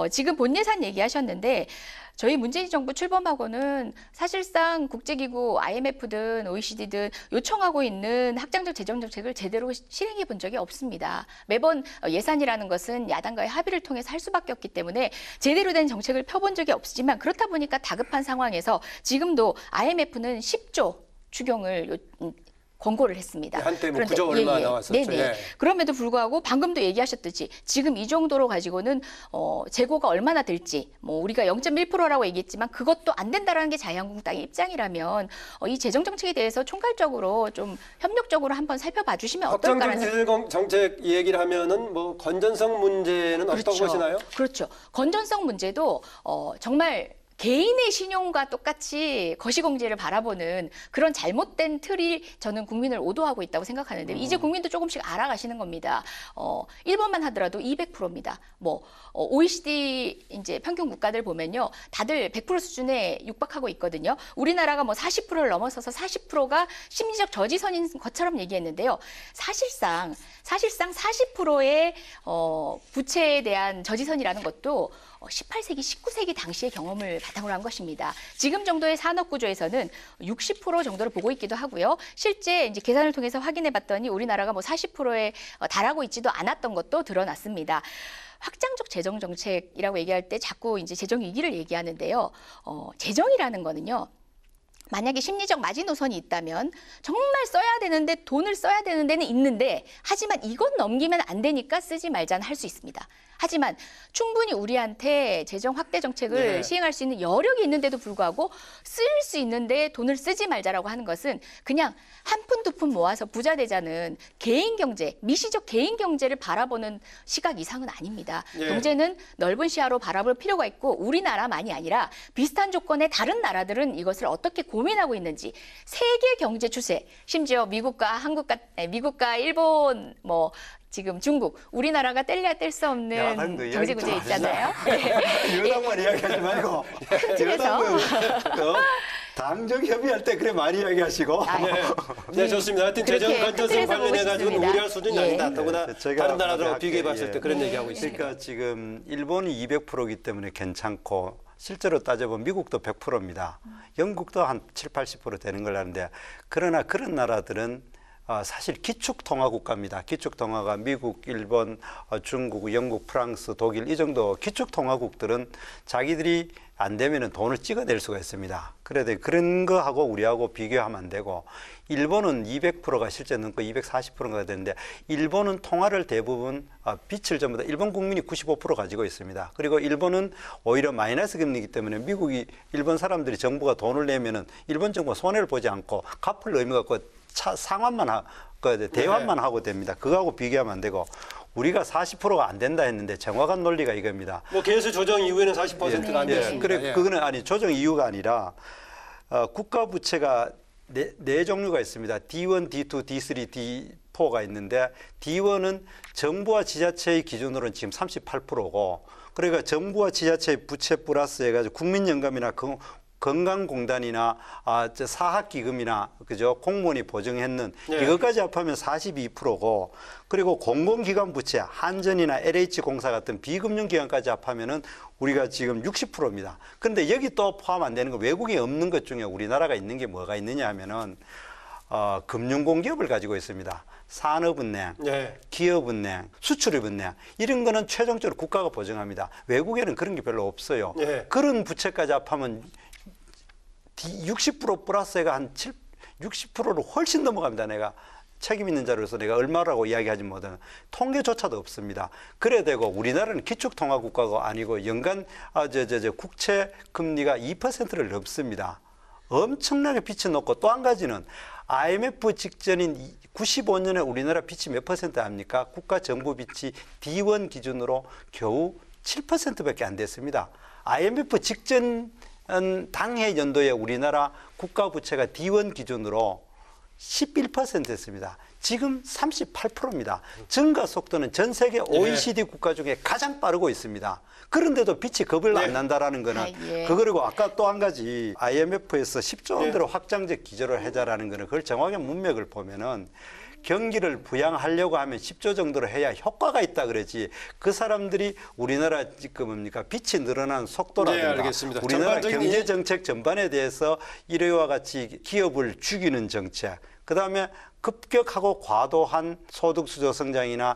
지금 본 예산 얘기하셨는데 저희 문재인 정부 출범하고는 사실상 국제기구 IMF든 OECD든 요청하고 있는 확장적 재정정책을 제대로 실행해 본 적이 없습니다. 매번 예산이라는 것은 야당과의 합의를 통해서 할 수밖에 없기 때문에 제대로 된 정책을 펴본 적이 없지만 그렇다 보니까 다급한 상황에서 지금도 IMF는 10조 추경을 권고를 했습니다. 한때 뭐 9조 얼마 나왔었죠. 네네. 예. 그럼에도 불구하고 방금도 얘기하셨듯이 지금 이 정도로 가지고는 재고가 얼마나 될지 뭐 우리가 0.1%라고 얘기했지만 그것도 안 된다라는 게 자유한국당의 입장이라면 이 재정 정책에 대해서 총괄적으로 좀 협력적으로 한번 살펴봐 주시면 어떨까라는 확장적 정책 얘기를 하면은 뭐 건전성 문제는 어떻다고 보시나요? 그렇죠. 건전성 문제도 정말 개인의 신용과 똑같이 거시공제를 바라보는 그런 잘못된 틀이 저는 국민을 오도하고 있다고 생각하는데 이제 국민도 조금씩 알아가시는 겁니다. 일본만 하더라도 200%입니다. 뭐 OECD 이제 평균 국가들 보면요, 다들 100% 수준에 육박하고 있거든요. 우리나라가 뭐 40%를 넘어서서 40%가 심리적 저지선인 것처럼 얘기했는데요. 사실상 40%의 부채에 대한 저지선이라는 것도 18세기, 19세기 당시의 경험을 바탕으로 한 것입니다. 지금 정도의 산업 구조에서는 60% 정도를 보고 있기도 하고요. 실제 이제 계산을 통해서 확인해 봤더니 우리나라가 뭐 40%에 달하고 있지도 않았던 것도 드러났습니다. 확장적 재정 정책이라고 얘기할 때 자꾸 이제 재정 위기를 얘기하는데요. 재정이라는 거는요. 만약에 심리적 마지노선이 있다면 정말 써야 되는데 돈을 써야 되는 데는 있는데 하지만 이건 넘기면 안 되니까 쓰지 말자는 할 수 있습니다. 하지만 충분히 우리한테 재정 확대 정책을 시행할 수 있는 여력이 있는데도 불구하고 쓸 수 있는데 돈을 쓰지 말자라고 하는 것은 그냥 한 푼 두 푼 모아서 부자 되자는 개인 경제, 미시적 개인 경제를 바라보는 시각 이상은 아닙니다. 경제는 넓은 시야로 바라볼 필요가 있고 우리나라만이 아니라 비슷한 조건의 다른 나라들은 이것을 어떻게 고민하고 있는지 세계 경제 추세, 심지어 미국과 일본 뭐 지금 중국, 우리나라가 뗄래야 뗄 수 없는 경제 구조에 있잖아요. 여당만 이야기하지 말고 큰 틀에서. 당정 협의할 때 그래 많이 이야기하시고. 네, 좋습니다. 하여튼 재정 건전성 관련해가지고 우려할 수준이 아니다. 더구나 다른 나라들하고 비교해봤을 때 그런 얘기하고 있습니다. 그러니까 지금 일본이 200%이기 때문에 괜찮고 실제로 따져보면 미국도 100%입니다. 영국도 한 7, 80% 되는 걸 아는데 그러나 그런 나라들은 사실 기축통화국가입니다. 기축통화가 미국, 일본, 중국, 영국, 프랑스, 독일 이 정도 기축통화국들은 자기들이 안 되면 돈을 찍어낼 수가 있습니다. 그래도 그런 거하고 우리하고 비교하면 안 되고 일본은 200%가 실제 넘고 240%가 되는데 일본은 통화를 대부분 빚을 전부 다 일본 국민이 95% 가지고 있습니다. 그리고 일본은 오히려 마이너스 금리이기 때문에 미국이 일본 사람들이 정부가 돈을 내면은 일본 정부가 손해를 보지 않고 갚을 의무가 없고 상환만 대환만 하고 됩니다. 그거하고 비교하면 안 되고 우리가 40%가 안 된다 했는데 정확한 논리가 이겁니다. 뭐 개수 조정 이후에는 40%가 안 됐습니다. 그래 그거는 아니 조정 이유가 아니라 국가 부채가 네 종류가 있습니다. D1, D2, D3, D4가 있는데 D1은 정부와 지자체의 기준으로는 지금 38%고 그러니까 정부와 지자체의 부채 플러스 해가지고 국민연금이나 건강공단이나 사학기금이나 그죠 공무원이 보증했는 네. 이것까지 합하면 42%고 그리고 공공기관 부채 한전이나 LH공사 같은 비금융기관까지 합하면은 우리가 지금 60%입니다. 그런데 여기 또 포함 안 되는 거 외국에 없는 것 중에 우리나라가 있는 게 뭐가 있느냐 하면은 금융공기업을 가지고 있습니다. 산업은행, 네. 기업은행, 수출입은행 이런 거는 최종적으로 국가가 보증합니다. 외국에는 그런 게 별로 없어요. 네. 그런 부채까지 합하면 60% 플러스가 한 60%를 훨씬 넘어갑니다. 내가 책임 있는 자로서 내가 얼마라고 이야기하지 못하는 통계조차도 없습니다. 그래야 되고 우리나라는 기축통화국가가 아니고 연간 국채 금리가 2%를 넘습니다. 엄청나게 빚을 놓고 또 한 가지는 IMF 직전인 95년에 우리나라 빚이 몇 퍼센트 압니까? 국가 정부 빚이 D1 기준으로 겨우 7%밖에 안 됐습니다. IMF 직전 당해 연도에 우리나라 국가 부채가 D1 기준으로 11%였습니다. 지금 38%입니다. 증가 속도는 전 세계 OECD 국가 중에 가장 빠르고 있습니다. 그런데도 빚이 겁을 안 난다라는 거는 그리고 아까 또 한 가지 IMF에서 10조 원대로 확장적 기조를 하자라는 거는 그걸 정확히 문맥을 보면은 경기를 부양하려고 하면 10조 정도로 해야 효과가 있다 그러지. 그 사람들이 우리나라 지금 뭡니까 빚이 늘어난 속도라든가 알겠습니다. 우리나라 전반적인 경제 정책 전반에 대해서 이와 같이 기업을 죽이는 정책, 그다음에 급격하고 과도한 소득 수조 성장이나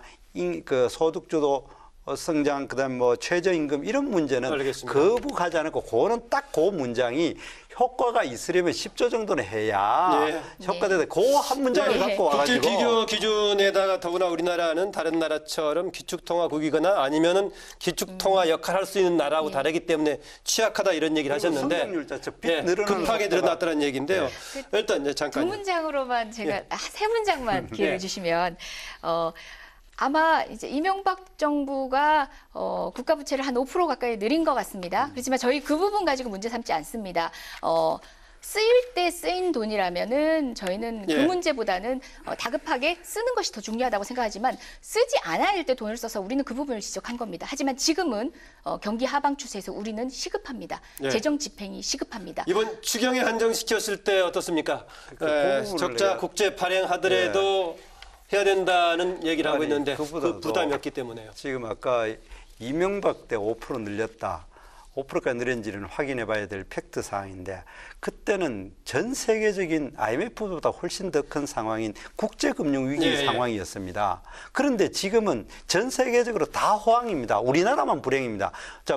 소득주도 성장, 그다음에 뭐 최저임금 이런 문제는 알겠습니다. 거부하지 않고 그거는 딱 그 문장이 효과가 있으려면 10조 정도는 해야 효과되다. 그 한 문장을 갖고 와가지고 국제 비교 기준에다가 더구나 우리나라는 다른 나라처럼 기축통화국이거나 아니면은 기축통화 역할을 할 수 있는 나라하고 다르기 때문에 취약하다 이런 얘기를 하셨는데 성장률 자체 늘어나는 급하게 늘어났다는 얘기인데요. 일단 이제 잠깐 두 문장으로만 제가 세 문장만 기회를 주시면 아마 이제 이명박 정부가 국가 부채를 한 5% 가까이 늘린 것 같습니다. 그렇지만 저희 그 부분 가지고 문제 삼지 않습니다. 쓰일 때 쓰인 돈이라면은 저희는 그 문제보다는 다급하게 쓰는 것이 더 중요하다고 생각하지만 쓰지 않아야 할 때 돈을 써서 우리는 그 부분을 지적한 겁니다. 하지만 지금은 경기 하방 추세에서 우리는 시급합니다. 재정 집행이 시급합니다. 이번 추경에 한정시켰을 때 어떻습니까? 적자 국제 발행하더라도 해야 된다는 얘기를 하고 있는데 그 부담이었기 때문에요. 지금 아까 이명박 때 5% 늘렸다. 5%까지 늘은지는 확인해 봐야 될 팩트 사항인데 그때는 전 세계적인 IMF보다 훨씬 더 큰 상황인 국제금융위기 상황이었습니다. 그런데 지금은 전 세계적으로 다 호황입니다. 우리나라만 불행입니다.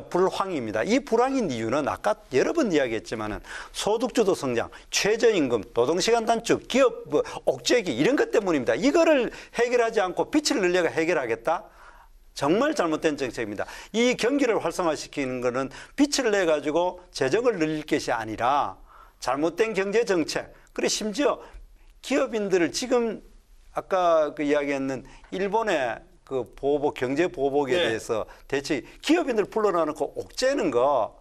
불황입니다. 이 불황인 이유는 아까 여러 번 이야기했지만은 소득주도 성장, 최저임금, 노동시간 단축, 기업 옥죄기 이런 것 때문입니다. 이거를 해결하지 않고 빚을 늘려가 해결하겠다? 정말 잘못된 정책입니다. 이 경기를 활성화시키는 것은 빚을 내가지고 재정을 늘릴 것이 아니라 잘못된 경제 정책. 그리고 심지어 기업인들을 지금 아까 그 이야기했는 일본의 그 보복, 경제 보복에 대해서 대체 기업인들 불러놔놓고 옥죄는 거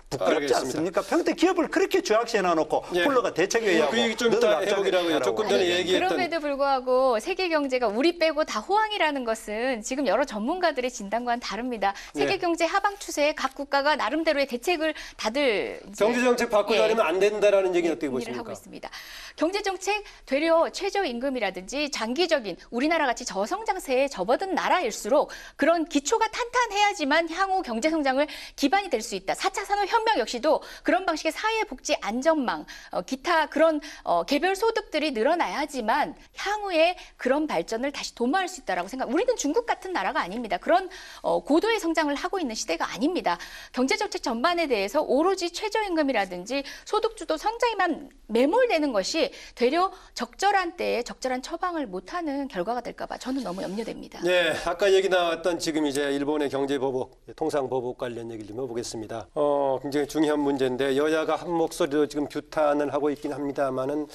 부끄럽지 않습니까? 평택 기업을 그렇게 죄악시해 놔놓고 불러가 대책회의하고 그 얘기 좀 이따 해보기라고요. 조금 전에 얘기했던. 그럼에도 불구하고 세계 경제가 우리 빼고 다 호황이라는 것은 지금 여러 전문가들의 진단과는 다릅니다. 세계 경제 하방 추세에 각 국가가 나름대로의 대책을 다들 경제 정책 바꾸자 하면 안 된다라는 얘기는 어떻게 보십니까? 하고 있습니다. 경제 정책 되려 최저임금이라든지 장기적인 우리나라 같이 저성장세에 접어든 나라일수록 그런 기초가 탄탄해야지만 향후 경제 성장을 기반이 될 수 있다. 4차 산업혁명 역시도 그런 방식의 사회복지 안전망, 기타 그런 개별 소득들이 늘어나야지만 향후에 그런 발전을 다시 도모할 수 있다라고 생각. 우리는 중국 같은 나라가 아닙니다. 그런 고도의 성장을 하고 있는 시대가 아닙니다. 경제정책 전반에 대해서 오로지 최저임금이라든지 소득주도 성장에만 매몰되는 것이 되려 적절한 때에 적절한 처방을 못하는 결과가 될까 봐 저는 너무 염려됩니다. 네, 아까 얘기 나왔던 지금 이제 일본의 경제보복, 통상보복 관련 얘기를 좀 해보겠습니다. 굉장히 중요한 문제인데 여야가 한 목소리로 지금 규탄을 하고 있긴 합니다만은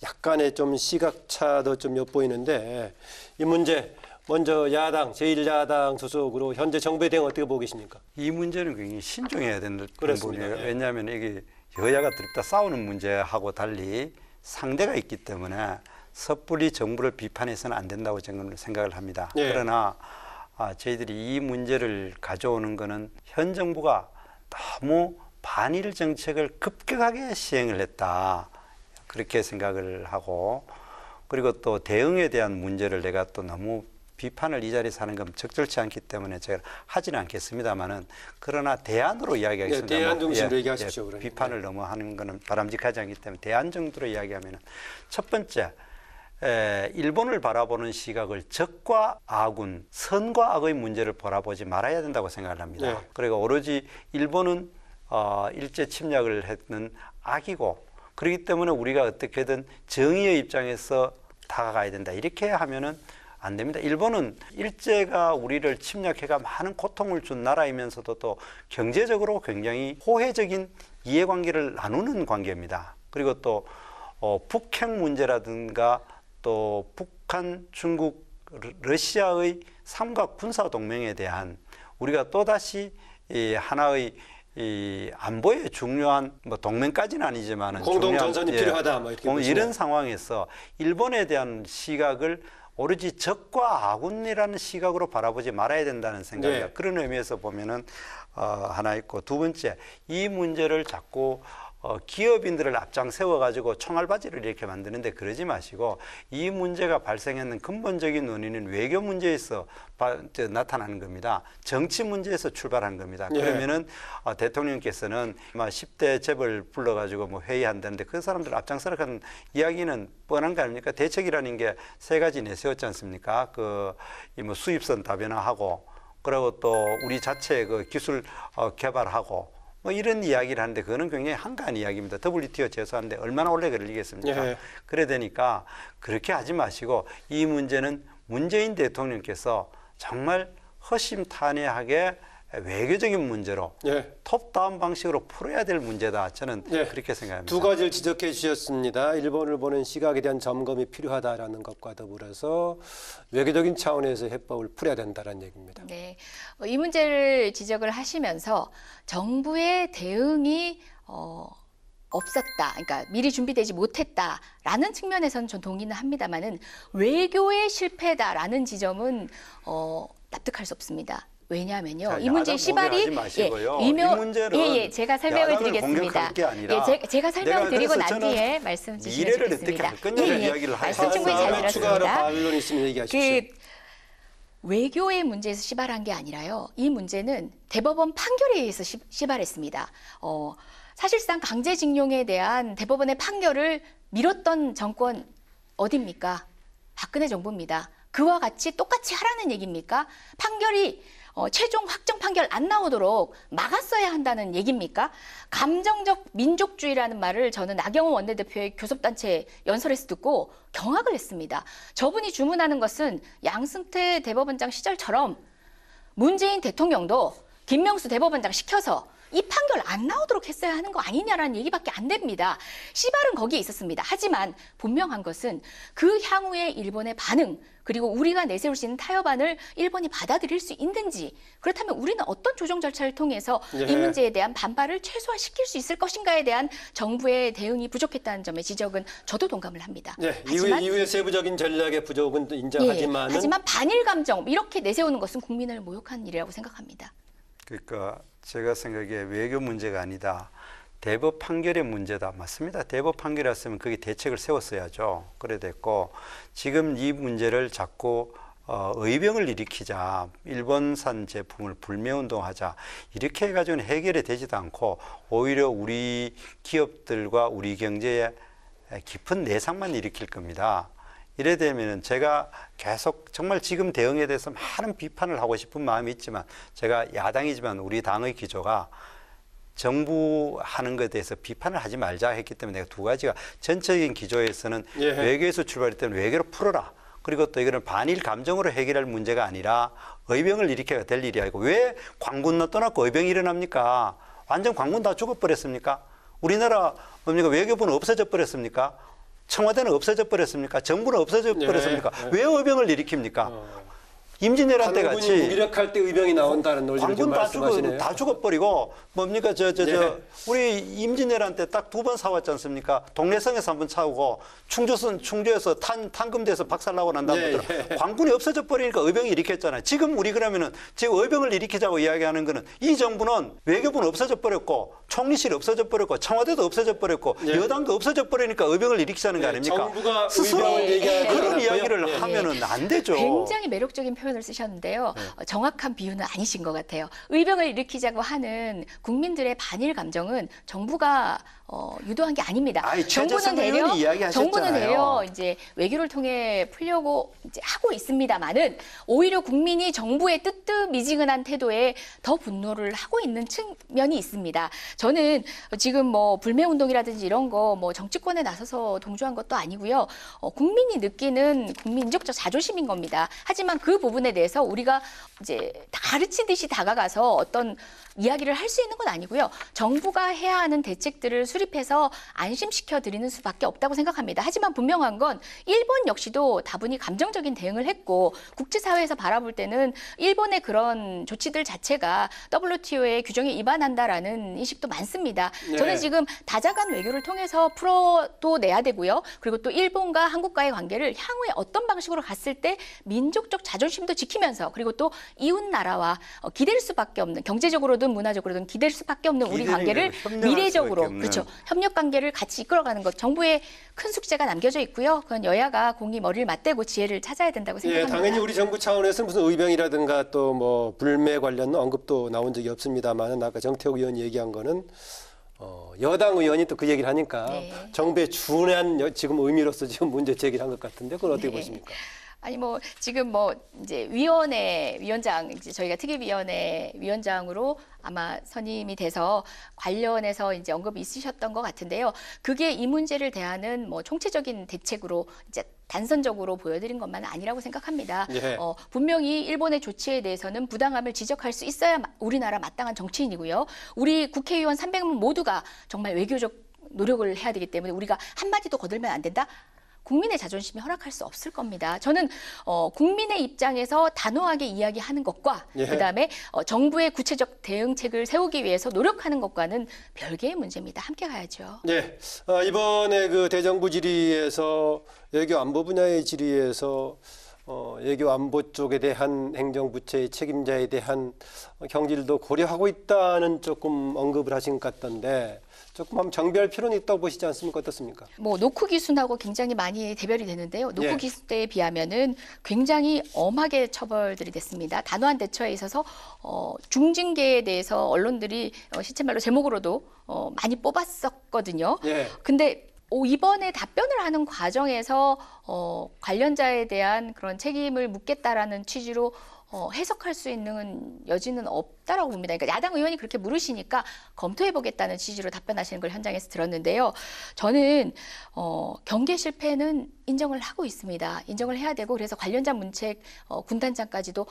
약간의 좀 시각차도 좀 엿보이는데 이 문제 먼저 야당, 제1야당 소속으로 현재 정부에 대해 어떻게 보고 계십니까? 이 문제는 굉장히 신중해야 되는 그렇습니다. 부분이에요. 왜냐하면 이게 여야가 들다 싸우는 문제하고 달리 상대가 있기 때문에 섣불리 정부를 비판해서는 안 된다고 저는 생각을 합니다. 그러나 저희들이 이 문제를 가져오는 것은 현 정부가 너무 반일 정책을 급격하게 시행을 했다. 그렇게 생각을 하고, 그리고 또 대응에 대한 문제를 내가 또 너무 비판을 이 자리에서 하는 건 적절치 않기 때문에 제가 하지는 않겠습니다만은, 그러나 대안으로 이야기하겠습니다. 대안 중심으로 얘기하십시오. 그러니까. 비판을 너무 하는 것은 바람직하지 않기 때문에 대안 정도로 이야기하면은, 첫 번째, 일본을 바라보는 시각을 적과 악운, 선과 악의 문제를 바라보지 말아야 된다고 생각을 합니다. 그리고 오로지 일본은 일제 침략을 했는 악이고, 그렇기 때문에 우리가 어떻게든 정의의 입장에서 다가가야 된다. 이렇게 하면은 안 됩니다. 일본은 일제가 우리를 침략해가 많은 고통을 준 나라이면서도 또 경제적으로 굉장히 호혜적인 이해관계를 나누는 관계입니다. 그리고 또 북핵 문제라든가 또 북한, 중국, 러시아의 삼각 군사 동맹에 대한 우리가 또다시 이 하나의 이 안보에 중요한 뭐 동맹까지는 아니지만 공동 전선이 필요하다 뭐 이렇게 이런 상황에서 일본에 대한 시각을 오로지 적과 아군이라는 시각으로 바라보지 말아야 된다는 생각이에요. 그런 의미에서 보면은 하나 있고, 두 번째, 이 문제를 자꾸 기업인들을 앞장 세워가지고 총알바지를 이렇게 만드는데 그러지 마시고, 이 문제가 발생하는 근본적인 원인은 외교 문제에서 나타나는 겁니다. 정치 문제에서 출발한 겁니다. 그러면은 대통령께서는 10대 재벌 불러가지고 뭐 회의한다는데 그 사람들 앞장서라는 이야기는 뻔한 거 아닙니까? 대책이라는 게 세 가지 내세웠지 않습니까? 뭐 수입선 다변화하고, 그리고 또 우리 자체 그 기술 개발하고, 뭐 이런 이야기를 하는데 그거는 굉장히 한가한 이야기입니다. WTO 제소하는데 얼마나 오래 걸리겠습니까? 그래 되니까 그렇게 하지 마시고, 이 문제는 문재인 대통령께서 정말 허심탄회하게 외교적인 문제로 톱다운 방식으로 풀어야 될 문제다. 저는 그렇게 생각합니다. 두 가지를 지적해 주셨습니다. 일본을 보는 시각에 대한 점검이 필요하다라는 것과 더불어서 외교적인 차원에서 해법을 풀어야 된다는 얘기입니다. 네, 이 문제를 지적을 하시면서 정부의 대응이 없었다, 그러니까 미리 준비되지 못했다라는 측면에서는 전 동의는 합니다만은 외교의 실패다라는 지점은 납득할 수 없습니다. 왜냐하면요, 자, 이 문제의 시발이 이 문제는 제가 설명을 드리겠습니다. 제가 설명을 드리고 난 뒤에 말씀 주시면 좋겠습니다. 말씀 충분히 잘 들었습니다. 추가로 반론 있으면 얘기하십시오. 외교의 문제에서 시발한 게 아니라요, 이 문제는 대법원 판결에 의해서 시발했습니다. 사실상 강제징용에 대한 대법원의 판결을 미뤘던 정권 어디입니까? 박근혜 정부입니다. 그와 같이 똑같이 하라는 얘기입니까? 판결이 최종 확정 판결 안 나오도록 막았어야 한다는 얘기입니까? 감정적 민족주의라는 말을 저는 나경원 원내대표의 교섭단체 연설에서 듣고 경악을 했습니다. 저분이 주문하는 것은 양승태 대법원장 시절처럼 문재인 대통령도 김명수 대법원장 시켜서 이 판결 안 나오도록 했어야 하는 거 아니냐라는 얘기밖에 안 됩니다. 시발은 거기에 있었습니다. 하지만 분명한 것은 그 향후의 일본의 반응, 그리고 우리가 내세울 수 있는 타협안을 일본이 받아들일 수 있는지, 그렇다면 우리는 어떤 조정 절차를 통해서 이 문제에 대한 반발을 최소화시킬 수 있을 것인가에 대한 정부의 대응이 부족했다는 점에 지적은 저도 동감을 합니다. 하지만 이후의 세부적인 전략의 부족은 인정하지만 하지만 반일 감정 이렇게 내세우는 것은 국민을 모욕한 일이라고 생각합니다. 그러니까 제가 생각에 외교 문제가 아니다. 대법 판결의 문제다. 맞습니다. 대법 판결이었으면 거기 대책을 세웠어야죠. 그래 됐고, 지금 이 문제를 자꾸 의병을 일으키자, 일본산 제품을 불매운동하자, 이렇게 해가지고는 해결이 되지도 않고 오히려 우리 기업들과 우리 경제에 깊은 내상만 일으킬 겁니다. 이래 되면은 제가 계속 정말 지금 대응에 대해서 많은 비판을 하고 싶은 마음이 있지만, 제가 야당이지만 우리 당의 기조가 정부 하는 것에 대해서 비판을 하지 말자 했기 때문에 내가 두 가지가, 전체적인 기조에서는 외교에서 출발했기 때문에 외교로 풀어라. 그리고 또 이거는 반일 감정으로 해결할 문제가 아니라 의병을 일으켜야 될 일이 아니고, 왜 광군 떠났고 의병이 일어납니까? 완전 광군 다 죽어버렸습니까? 우리나라 뭡니까? 외교부는 없어져 버렸습니까? 청와대는 없어져 버렸습니까? 정부는 없어져 버렸습니까? 왜 의병을 일으킵니까? 임진왜란 때 관군이 같이 무기력할 때 의병이 나온다는 논리를 지금 관군 말씀하시네요. 다 죽어버리고 뭡니까 예. 우리 임진왜란 때 딱 2번 싸웠지 않습니까? 동래성에서 한번 싸우고 충주에서 탄금대에서 박살나고 난 다음부터 예. 관군이 없어져 버리니까 의병이 일으켰잖아요. 지금 우리 그러면은 지금 의병을 일으키자고 이야기하는 거는 이 정부는 외교부는 없어져 버렸고 총리실이 없어져 버렸고 청와대도 없어져 버렸고 예. 여당도 없어져 버리니까 의병을 일으키자는 거 아닙니까? 정부가 스스로 의병을 얘기하는 그런 건 이야기를 맞고요. 하면은 안 되죠. 굉장히 매력적인 표현을 쓰셨는데요. 정확한 비유는 아니신 것 같아요. 의병을 일으키자고 하는 국민들의 반일 감정은 정부가 유도한 게 아닙니다. 아니, 최재성 의원이 이야기하셨잖아요. 정부는 되려 이제 외교를 통해 풀려고 이제 하고 있습니다만은 오히려 국민이 정부의 뜨뜻미지근한 태도에 더 분노를 하고 있는 측면이 있습니다. 저는 지금 뭐 불매운동이라든지 이런 거 뭐 정치권에 나서서 동조한 것도 아니고요. 국민이 느끼는 국민적적 자존심인 겁니다. 하지만 그 부분에 대해서 우리가 이제 가르치듯이 다가가서 어떤 이야기를 할 수 있는 건 아니고요. 정부가 해야 하는 대책들을 수립해서 안심시켜 드리는 수밖에 없다고 생각합니다. 하지만 분명한 건 일본 역시도 다분히 감정적인 대응을 했고 국제사회에서 바라볼 때는 일본의 그런 조치들 자체가 WTO의 규정에 위반한다라는 인식도 많습니다. 네. 저는 지금 다자간 외교를 통해서 풀어도 내야 되고요. 그리고 또 일본과 한국과의 관계를 향후에 어떤 방식으로 갔을 때 민족적 자존심도 지키면서 그리고 또 이웃 나라와 기댈 수밖에 없는 경제적으로든 문화적으로든 기댈 수밖에 없는 우리 관계를 미래적으로 그렇죠. 협력 관계를 같이 이끌어가는 것 정부의 큰 숙제가 남겨져 있고요. 그건 여야가 공히 머리를 맞대고 지혜를 찾아야 된다고 생각합니다. 당연히 우리 정부 차원에서 무슨 의병이라든가 또 뭐 불매 관련 언급도 나온 적이 없습니다만 아까 정태욱 의원이 얘기한 거는 여당 의원이 또 그 얘기를 하니까 정부의 준한 지금 의미로서 지금 문제 제기를 한 것 같은데 그건 어떻게 보십니까? 아니 뭐 지금 뭐 이제 위원장 이제 저희가 특위위원회 위원장으로 아마 선임이 돼서 관련해서 이제 언급이 있으셨던 것 같은데요. 그게 이 문제를 대하는 뭐 총체적인 대책으로 이제 단선적으로 보여드린 것만은 아니라고 생각합니다. 예. 분명히 일본의 조치에 대해서는 부당함을 지적할 수 있어야 우리나라 마땅한 정치인이고요. 우리 국회의원 300명 모두가 정말 외교적 노력을 해야 되기 때문에 우리가 한마디도 거들면 안 된다? 국민의 자존심이 허락할 수 없을 겁니다. 저는 국민의 입장에서 단호하게 이야기하는 것과 그다음에 정부의 구체적 대응책을 세우기 위해서 노력하는 것과는 별개의 문제입니다. 함께 가야죠. 네, 이번에 그 대정부 질의에서 외교 안보 분야의 질의에서 외교 안보 쪽에 대한 행정부처의 책임자에 대한 경질도 고려하고 있다는 조금 언급을 하신 것 같던데 조금 한번 정비할 필요는 있다고 보시지 않습니까? 어떻습니까? 뭐 노크 기순하고 굉장히 많이 대별이 되는데요. 노크 기순 때에 비하면은 굉장히 엄하게 처벌들이 됐습니다. 단호한 대처에 있어서 중징계에 대해서 언론들이 시체말로 제목으로도 많이 뽑았었거든요. 근데 이번에 답변을 하는 과정에서 관련자에 대한 그런 책임을 묻겠다라는 취지로 해석할 수 있는 여지는 없다라고 봅니다. 그러니까 야당 의원이 그렇게 물으시니까 검토해보겠다는 취지로 답변하시는 걸 현장에서 들었는데요. 저는 경계 실패는 인정을 하고 있습니다. 인정을 해야 되고 그래서 관련자 문책 군단장까지도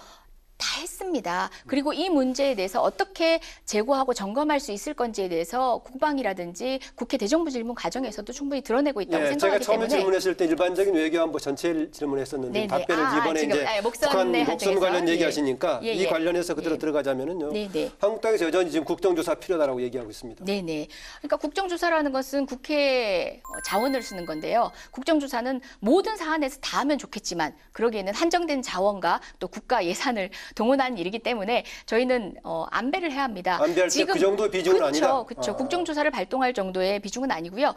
다 했습니다. 그리고 이 문제에 대해서 어떻게 제고하고 점검할 수 있을 건지에 대해서 국방이라든지 국회 대정부 질문 과정에서도 충분히 드러내고 있다고 생각하기 때문에 제가 처음에 질문했을 때 일반적인 외교안보 전체를 질문했었는데 답변을 이번에 지금, 이제 목선 목선 관련 얘기하시니까 이 관련해서 그대로 들어가자면은요. 한국당에서 여전히 지금 국정조사 필요하다고 얘기하고 있습니다. 네네. 그러니까 국정조사라는 것은 국회 자원을 쓰는 건데요. 국정조사는 모든 사안에서 다 하면 좋겠지만 그러기에는 한정된 자원과 또 국가 예산을 동원하는 일이기 때문에 저희는 안배를 해야 합니다. 안배할 때 그 정도의 비중은 아니다. 그렇죠. 국정조사를 발동할 정도의 비중은 아니고요.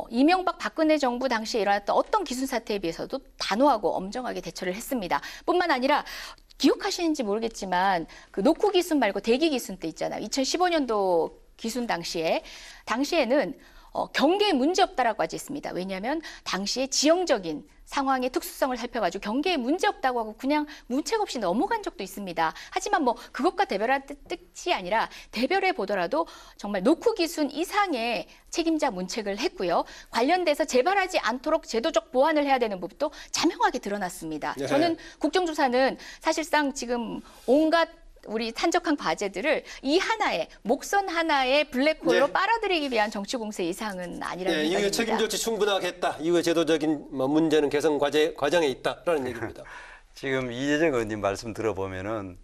이명박 박근혜 정부 당시에 일어났던 어떤 기순 사태에 비해서도 단호하고 엄정하게 대처를 했습니다. 뿐만 아니라 기억하시는지 모르겠지만 그 노크 기순 말고 대기 기순 때 있잖아요. 2015년도 기순 당시에는 경계에 문제 없다라고까지 했습니다. 왜냐하면 당시에 지형적인 상황의 특수성을 살펴가지고 경계에 문제 없다고 하고 그냥 문책 없이 넘어간 적도 있습니다. 하지만 뭐 그것과 대별할 뜻이 아니라 대별해 보더라도 정말 노크 기순 이상의 책임자 문책을 했고요. 관련돼서 재발하지 않도록 제도적 보완을 해야 되는 부분도 자명하게 드러났습니다. 저는 국정조사는 사실상 지금 온갖 우리 산적한 과제들을 이 하나의 목선 하나의 블랙홀로 빨아들이기 위한 정치 공세 이상은 아니라는 생각입니다. 이후에 책임 조치 충분하게 했다. 이후에 제도적인 문제는 개선 과정에 있다라는 얘기입니다. 지금 이재정 의원님 말씀 들어보면은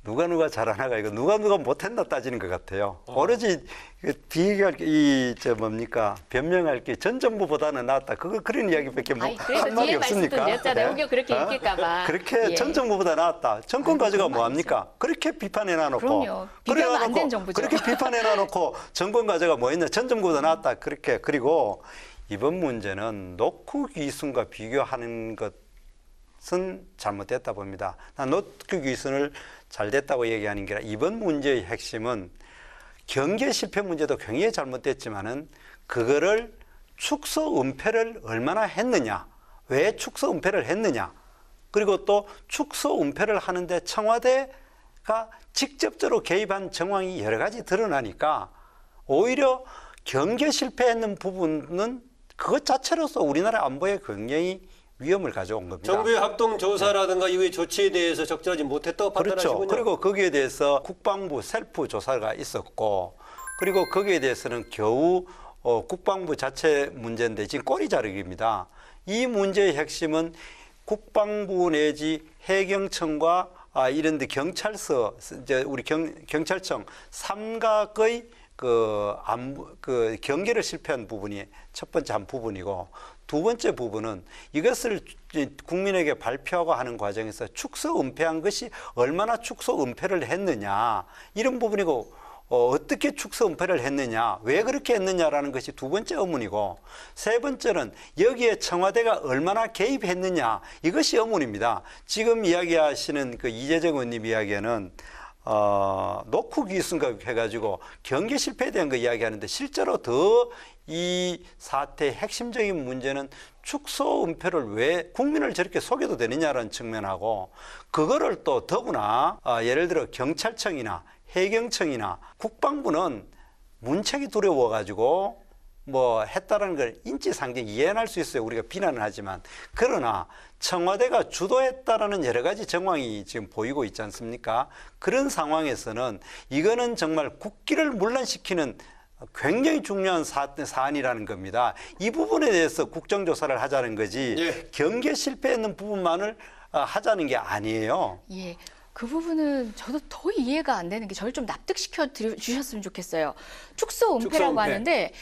누가 잘하나가 이거 누가 못했나 따지는 것 같아요. 오로지 비교할 변명할 게 전 정부보다는 낫다. 그런 이야기밖에 한 말이 없으니까. 드렸잖아요. 혹여 그렇게 읽힐까봐. 그렇게 전 정부보다 낫다. 정권 가져가 뭐 합니까? 그렇게 비판해 놔놓고. 그럼요. 비교하면 안 된 정부죠. 그렇게 비판해 놔놓고 정권 가져가 뭐 했냐? 전 정부보다 낫다. 그렇게. 그리고 이번 문제는 노크 귀순과 비교하는 것은 잘못됐다 봅니다. 난 노크 귀순을 잘 됐다고 얘기하는 게 아니라 이번 문제의 핵심은 경계 실패 문제도 굉장히 잘못됐지만은 그거를 축소 은폐를 얼마나 했느냐, 왜 축소 은폐를 했느냐, 그리고 또 축소 은폐를 하는데 청와대가 직접적으로 개입한 정황이 여러 가지 드러나니까 오히려 경계 실패했는 부분은 그것 자체로서 우리나라 안보에 굉장히 위험을 가져온 겁니다. 정부의 합동 조사라든가 이후의 조치에 대해서 적절하지 못했다고 판단하시군요. 그렇죠. 그리고 거기에 대해서 국방부 셀프 조사가 있었고, 그리고 거기에 대해서는 겨우 국방부 자체 문제인데 지금 꼬리 자르기입니다. 이 문제의 핵심은 국방부 내지 해경청과 이런 데 경찰서, 이제 우리 경찰청 삼각의 그 경계를 실패한 부분이 첫 번째 한 부분이고, 두 번째 부분은 이것을 국민에게 발표하고 하는 과정에서 축소 은폐한 것이 얼마나 축소 은폐를 했느냐, 이런 부분이고, 어떻게 축소 은폐를 했느냐, 왜 그렇게 했느냐라는 것이 두 번째 의문이고, 세 번째는 여기에 청와대가 얼마나 개입했느냐, 이것이 의문입니다. 지금 이야기하시는 그 이재정 의원님 이야기에는 노크 귀순과 해가지고 경계 실패에 대한 거 이야기하는데, 실제로 더 이 사태의 핵심적인 문제는 축소 은폐를 왜 국민을 저렇게 속여도 되느냐라는 측면하고, 그거를 또 더구나 예를 들어 경찰청이나 해경청이나 국방부는 문책이 두려워가지고 뭐 했다는 걸 인지상정 이해할 수 있어요. 우리가 비난을 하지만. 그러나 청와대가 주도했다라는 여러 가지 정황이 지금 보이고 있지 않습니까? 그런 상황에서는 이거는 정말 국기를 문란시키는 굉장히 중요한 사안이라는 겁니다. 이 부분에 대해서 국정조사를 하자는 거지, 예, 경계 실패했는 부분만을 하자는 게 아니에요. 예. 그 부분은 저도 더 이해가 안 되는 게, 저를 좀 납득시켜 주셨으면 좋겠어요. 축소 은폐라고 하는데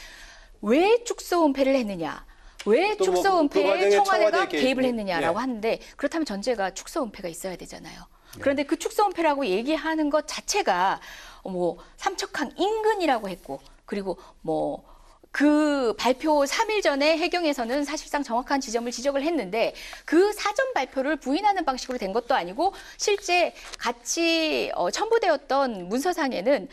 왜 축소 은폐를 했느냐, 왜 축소 은폐에 청와대가 개입을 했느냐라고 하는데, 그렇다면 전제가 축소 은폐가 있어야 되잖아요. 그런데 그 축소 은폐라고 얘기하는 것 자체가 뭐 삼척항 인근이라고 했고, 그리고 뭐 그 발표 3일 전에 해경에서는 사실상 정확한 지점을 지적을 했는데, 그 사전 발표를 부인하는 방식으로 된 것도 아니고, 실제 같이 첨부되었던 문서상에는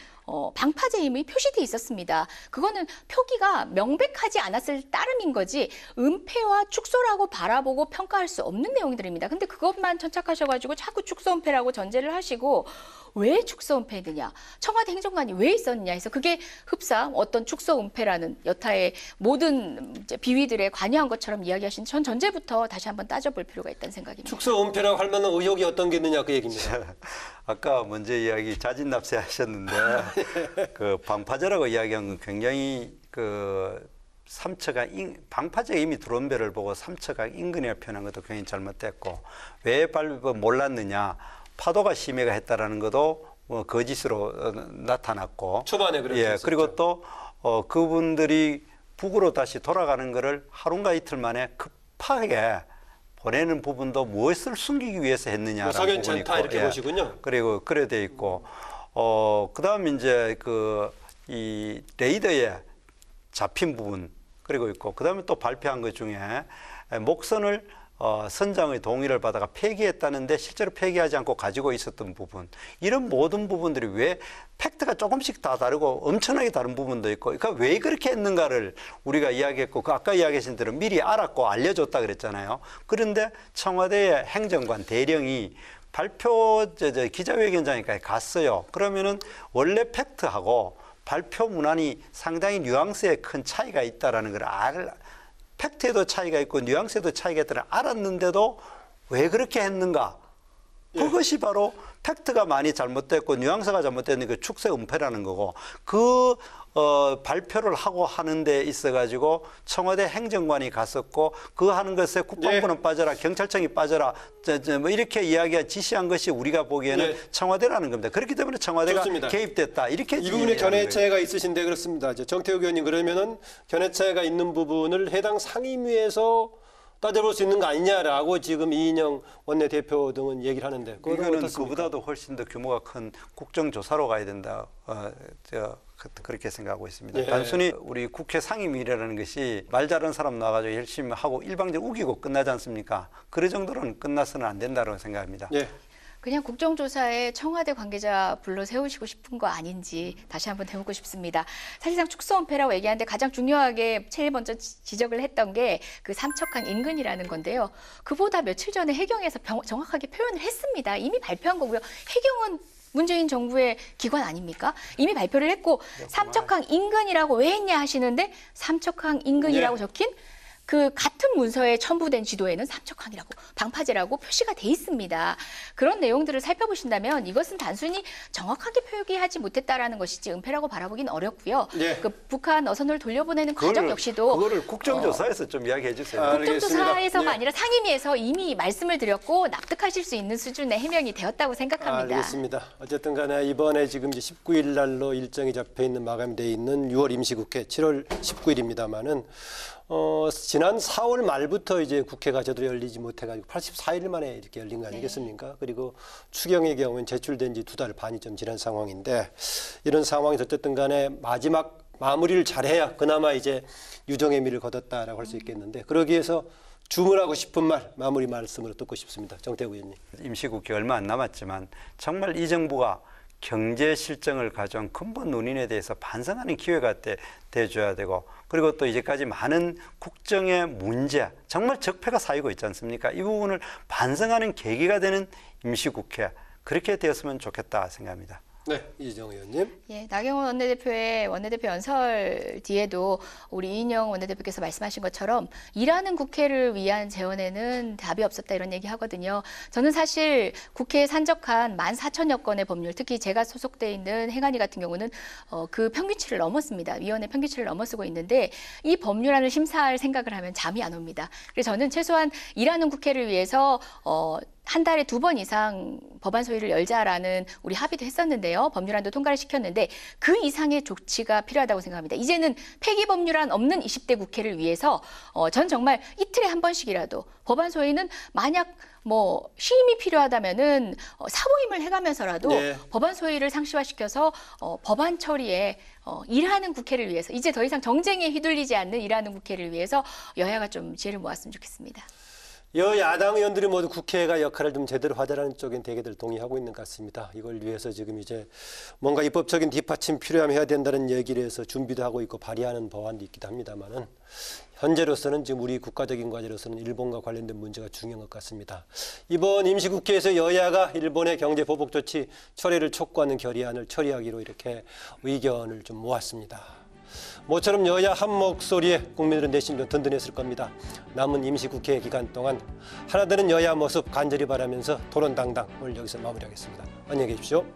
방파제 이름이 표시돼 있었습니다. 그거는 표기가 명백하지 않았을 따름인 거지 은폐와 축소라고 바라보고 평가할 수 없는 내용들입니다. 근데 그것만 천착하셔가지고 자꾸 축소 은폐라고 전제를 하시고, 왜 축소 은폐했느냐, 청와대 행정관이 왜 있었느냐 해서 그게 흡사 어떤 축소 은폐라는 여타의 모든 비위들에 관여한 것처럼 이야기하신, 전 전제부터 다시 한번 따져볼 필요가 있다는 생각입니다. 축소 은폐라고 할 만한 의혹이 어떤 게 있느냐 그 얘기입니다. 아까 먼저 이야기 자진납세 하셨는데 그 방파제라고 이야기한 건 굉장히 그 삼척항 방파제가 이미 들어온 배를 보고 삼척항 인근이라 표현한 것도 굉장히 잘못됐고, 왜 몰랐느냐, 파도가 심해가 했다라는 것도 뭐 거짓으로 나타났고, 초반에 그랬죠. 예, 그리고 또 그분들이 북으로 다시 돌아가는 것을 하루인가 이틀 만에 급하게 보내는 부분도 무엇을 숨기기 위해서 했느냐라는 부분이 있고, 석연찮다 이렇게 보시군요. 그리고 그래 돼 있고, 그다음 이제 이 레이더에 잡힌 부분 그리고 있고, 그다음에 또 발표한 것 중에 목선을 선장의 동의를 받아가 폐기했다는데 실제로 폐기하지 않고 가지고 있었던 부분, 이런 모든 부분들이 왜 팩트가 조금씩 다 다르고 엄청나게 다른 부분도 있고, 그러니까 왜 그렇게 했는가를 우리가 이야기했고, 그 아까 이야기하신 대로 미리 알았고 알려줬다 그랬잖아요. 그런데 청와대의 행정관 대령이 발표 기자회견장에까지 갔어요. 그러면은 원래 팩트하고 발표 문안이 상당히 뉘앙스에 큰 차이가 있다라는 걸 팩트에도 차이가 있고 뉘앙스에도 차이가 있다는 걸 알았는데도 왜 그렇게 했는가? 그것이 바로 팩트가 많이 잘못됐고 뉘앙스가 잘못된 그 축세 은폐라는 거고 그 발표를 하고 하는 데 있어가지고 청와대 행정관이 갔었고 그 하는 것에 국방부는 빠져라 경찰청이 빠져라 뭐 이렇게 이야기가 지시한 것이 우리가 보기에는 청와대라는 겁니다. 그렇기 때문에 청와대가 좋습니다. 개입됐다 이렇게 이 부분에 견해 거예요. 차이가 있으신데 그렇습니다. 이제 정태욱 의원님 그러면은 견해 차이가 있는 부분을 해당 상임위에서 따져볼 수 있는 거 아니냐라고 지금 이인영 원내대표 등은 얘기를 하는데 이거는 그보다도 훨씬 더 규모가 큰 국정조사로 가야 된다. 그렇게 생각하고 있습니다. 예. 단순히 우리 국회 상임위라는 것이 말 잘하는 사람 나와가지고 열심히 하고 일방적으로 우기고 끝나지 않습니까? 그 정도로는 끝나서는 안 된다고 생각합니다. 예. 그냥 국정조사에 청와대 관계자 불러 세우시고 싶은 거 아닌지 다시 한번 되묻고 싶습니다. 사실상 축소은폐라고 얘기하는데 가장 중요하게 제일 먼저 지적을 했던 게 그 삼척항 인근이라는 건데요. 그보다 며칠 전에 해경에서 정확하게 표현을 했습니다. 이미 발표한 거고요. 해경은 문재인 정부의 기관 아닙니까? 이미 발표를 했고 삼척항 인근이라고 왜 했냐 하시는데 삼척항 인근이라고 적힌 그 같은 문서에 첨부된 지도에는 삼척항이라고 방파제라고 표시가 돼 있습니다. 그런 내용들을 살펴보신다면 이것은 단순히 정확하게 표기하지 못했다라는 것이지 은폐라고 바라보기는 어렵고요. 그 북한 어선을 돌려보내는 과정 역시도 그거를 국정조사에서 좀 이야기해 주세요. 국정조사에서가 아니라 상임위에서 이미 말씀을 드렸고 납득하실 수 있는 수준의 해명이 되었다고 생각합니다. 알겠습니다. 어쨌든 간에 이번에 지금 이제 19일 날로 일정이 잡혀 있는 마감되어 있는 6월 임시국회 7월 19일입니다만은 지난 4월 말부터 이제 국회가 제대로 열리지 못해가지고 84일 만에 이렇게 열린 거 아니겠습니까? 그리고 추경의 경우는 제출된 지 2달 반이 좀 지난 상황인데 이런 상황에서 어쨌든 간에 마지막 마무리를 잘해야 그나마 이제 유정의 미를 거뒀다라고 할 수 있겠는데 그러기 위해서 주문하고 싶은 말 마무리 말씀으로 듣고 싶습니다. 정태욱 의원님. 임시국회 얼마 안 남았지만 정말 이 정부가 경제 실정을 가져온 근본 논인에 대해서 반성하는 기회가 돼줘야 되고 그리고 또 이제까지 많은 국정의 문제 정말 적폐가 쌓이고 있지 않습니까? 이 부분을 반성하는 계기가 되는 임시국회 그렇게 되었으면 좋겠다 생각합니다. 네, 이정 의원님. 예, 나경원 원내대표의 원내대표 연설 뒤에도 우리 이인영 원내대표께서 말씀하신 것처럼 일하는 국회를 위한 재원에는 답이 없었다 이런 얘기 하거든요. 저는 사실 국회에 산적한 14,000여 건의 법률, 특히 제가 소속돼 있는 행안위 같은 경우는 그 평균치를 넘었습니다. 위원회 평균치를 넘어서고 있는데 이 법률안을 심사할 생각을 하면 잠이 안 옵니다. 그래서 저는 최소한 일하는 국회를 위해서 한 달에 2번 이상 법안 소위를 열자라는 우리 합의도 했었는데요. 법률안도 통과를 시켰는데 그 이상의 조치가 필요하다고 생각합니다. 이제는 폐기 법률안 없는 20대 국회를 위해서 전 정말 이틀에 한 번씩이라도 법안 소위는 만약 뭐 쉼이 필요하다면은 사모임을 해가면서라도 법안 소위를 상시화시켜서 법안 처리에 일하는 국회를 위해서 이제 더 이상 정쟁에 휘둘리지 않는 일하는 국회를 위해서 여야가 좀 지혜를 모았으면 좋겠습니다. 여야당 의원들이 모두 국회가 역할을 좀 제대로 하자라는 쪽엔 대개들 동의하고 있는 것 같습니다. 이걸 위해서 지금 이제 뭔가 입법적인 뒷받침 필요하면 해야 된다는 얘기를 해서 준비도 하고 있고 발의하는 법안도 있기도 합니다만은 현재로서는 지금 우리 국가적인 과제로서는 일본과 관련된 문제가 중요한 것 같습니다. 이번 임시국회에서 여야가 일본의 경제 보복 조치 철회를 촉구하는 결의안을 처리하기로 이렇게 의견을 좀 모았습니다. 모처럼 여야 한 목소리에 국민들은 내심 좀 든든했을 겁니다. 남은 임시국회 기간 동안 하나되는 여야 모습 간절히 바라면서 토론당당 오늘 여기서 마무리하겠습니다. 안녕히 계십시오.